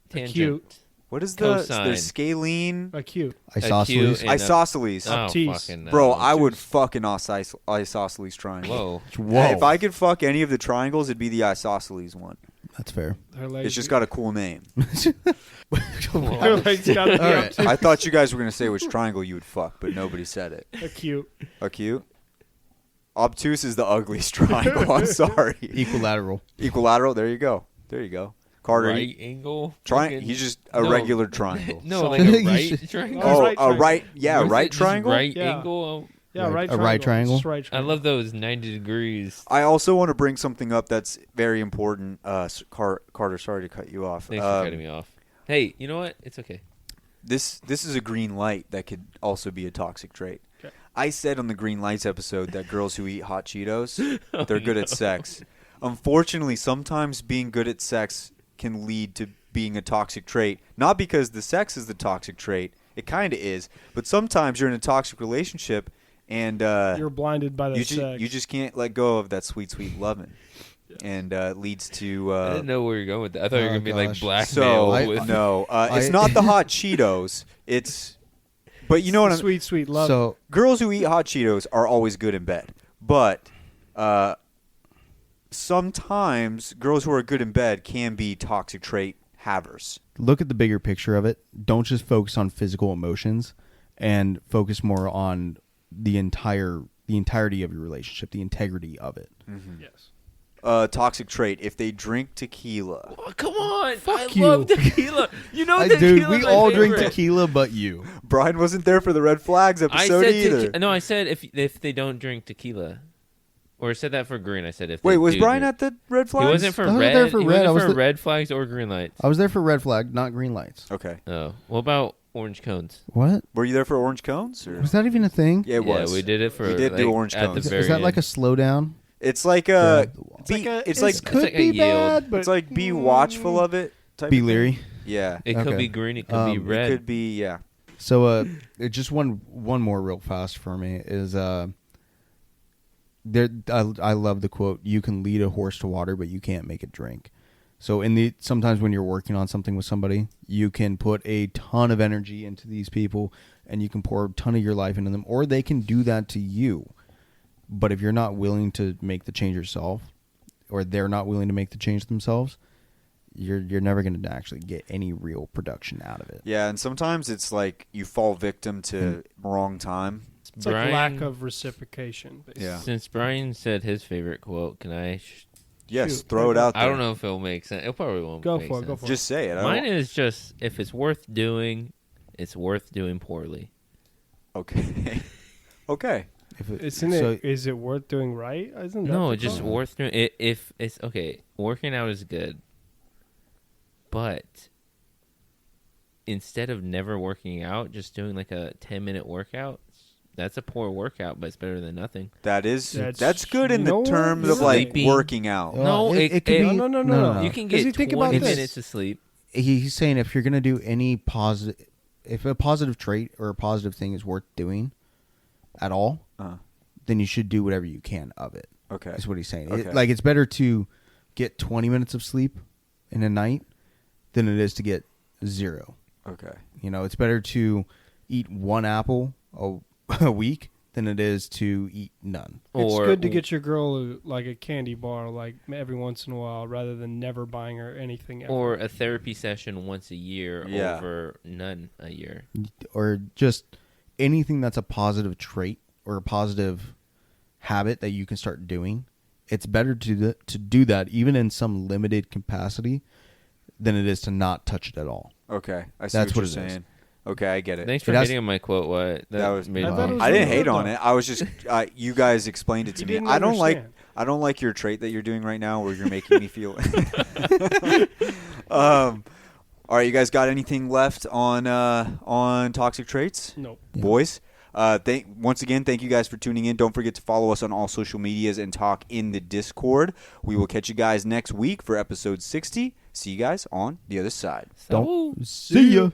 tangent. Acute. What is the... Cosine. There's scalene... Acute. Isosceles. and a- Isosceles. Oh, Obtuse. fucking Bro, no. I would fuck an isosceles triangle. Whoa. Whoa. If I could fuck any of the triangles, it'd be the isosceles one. That's fair. Their legs- It's just got a cool name. their legs gotta be All right. obtuse. I thought you guys were going to say which triangle you would fuck, but nobody said it. Acute. Acute? Obtuse is the ugliest triangle. I'm sorry. Equilateral. Equilateral? There you go. There you go. Carter, Right angle. Triangle. Fucking- He's just a no. regular triangle. No, So- like a You right should- triangle. Oh, Oh, right a triangle. right. Yeah, What is right it, just triangle. Right Yeah. angle. Yeah, Right- right a triangle. right triangle? Just right I triangle. love those 90 degrees. I also want to bring something up that's very important. Carter, sorry to cut you off. Thanks for cutting me off. Hey, you know what? It's okay. This is a green light that could also be a toxic trait. Okay. I said on the Green Lights episode that girls who eat hot Cheetos, they're good at sex. Unfortunately, sometimes being good at sex can lead to being a toxic trait. Not because the sex is the toxic trait. It kind of is. But sometimes you're in a toxic relationship and You're blinded by the sex. you just can't let go of that sweet, sweet loving. And it leads to... I didn't know where you're going with that. I thought you were Oh, going to be like gosh. blackmail. So, with no. It's I- not the hot Cheetos. It's... But you know what I'm... Sweet, sweet love. So Girls who eat hot Cheetos are always good in bed. But sometimes girls who are good in bed can be toxic trait havers. look at the bigger picture of it. Don't just focus on physical emotions, and focus more on the entirety of your relationship, the integrity of it. yes. toxic trait. If they drink tequila. Oh, come on. I you. love tequila. You know tequila. Dude, we all drink tequila but you. Brian wasn't there for the red flags episode either. No, I said if they don't drink tequila. Or I said that for green. I said if Wait, they was do Brian drink. at the red flags? He wasn't for I was red. there for he red. I wasn't was for red flags or green lights. I was there for red flag, not green lights. Okay. Oh. What about orange cones? What? Were you there for orange cones? Or? Was that even a thing? Yeah, it was. Yeah, we did it for. We did do orange at cones. The very Is that like a end. slowdown? It's like It's like Could like a be yield. bad, but it's like be watchful of it. Type be of thing. leery. Yeah. It could Okay. be green. It could be It red. It could be So it just one more real fast for me is there. I love the quote: "You can lead a horse to water, but you can't make it drink." So sometimes when you're working on something with somebody, you can put a ton of energy into these people, and you can pour a ton of your life into them, or they can do that to you. But if you're not willing to make the change yourself, or they're not willing to make the change themselves, you're never going to actually get any real production out of it. Yeah, and sometimes it's like you fall victim to wrong time. It's like lack of reciprocation. Basically. Yeah. Since Brian said his favorite quote, can I? Yes, Shoot. throw it out there. I don't know if it'll make sense. It probably won't. Go make for it. Go sense. for it. Just say it. Mine is just if it's worth doing, it's worth doing poorly. Okay. Okay. Is it worth doing right? Isn't that No, the it's just problem? worth doing. If it's okay, working out is good, but instead of never working out, just doing like a 10-minute workout, that's a poor workout, but it's better than nothing. That's good in you the know terms what? of like Sleeping. working out. No, it could it- be No. You can 'Cause get you think 20 about this. minutes of sleep. He's saying if you're going to do any positive, if a positive trait or a positive thing is worth doing at all, then you should do whatever you can of it. Okay. That's what he's saying. Okay. It's better to get 20 minutes of sleep in a night than it is to get 0. Okay. You know, it's better to eat 1 apple a week than it is to eat none. It's good to get your girl like a candy bar like every once in a while rather than never buying her anything ever. Or a therapy session once a year Yeah. over none a year. Or just anything that's a positive trait or a positive habit that you can start doing. It's better to do that even in some limited capacity than it is to not touch it at at all. Okay. I see That's what what you're it is. saying. Okay, I get it. Thanks for It has- hitting on my quote. What That was made I thought it was I didn't really hate good, on though. it. I was just you guys explained it to You me. didn't I don't understand. like your trait that you're doing right now where you're making me feel all right, you guys got anything left on toxic traits? Nope. Boys? Once again, thank you guys for tuning in. Don't forget to follow us on all social medias and talk in the Discord. We will catch you guys next week for episode 60. See you guys on the other side. Don't see ya.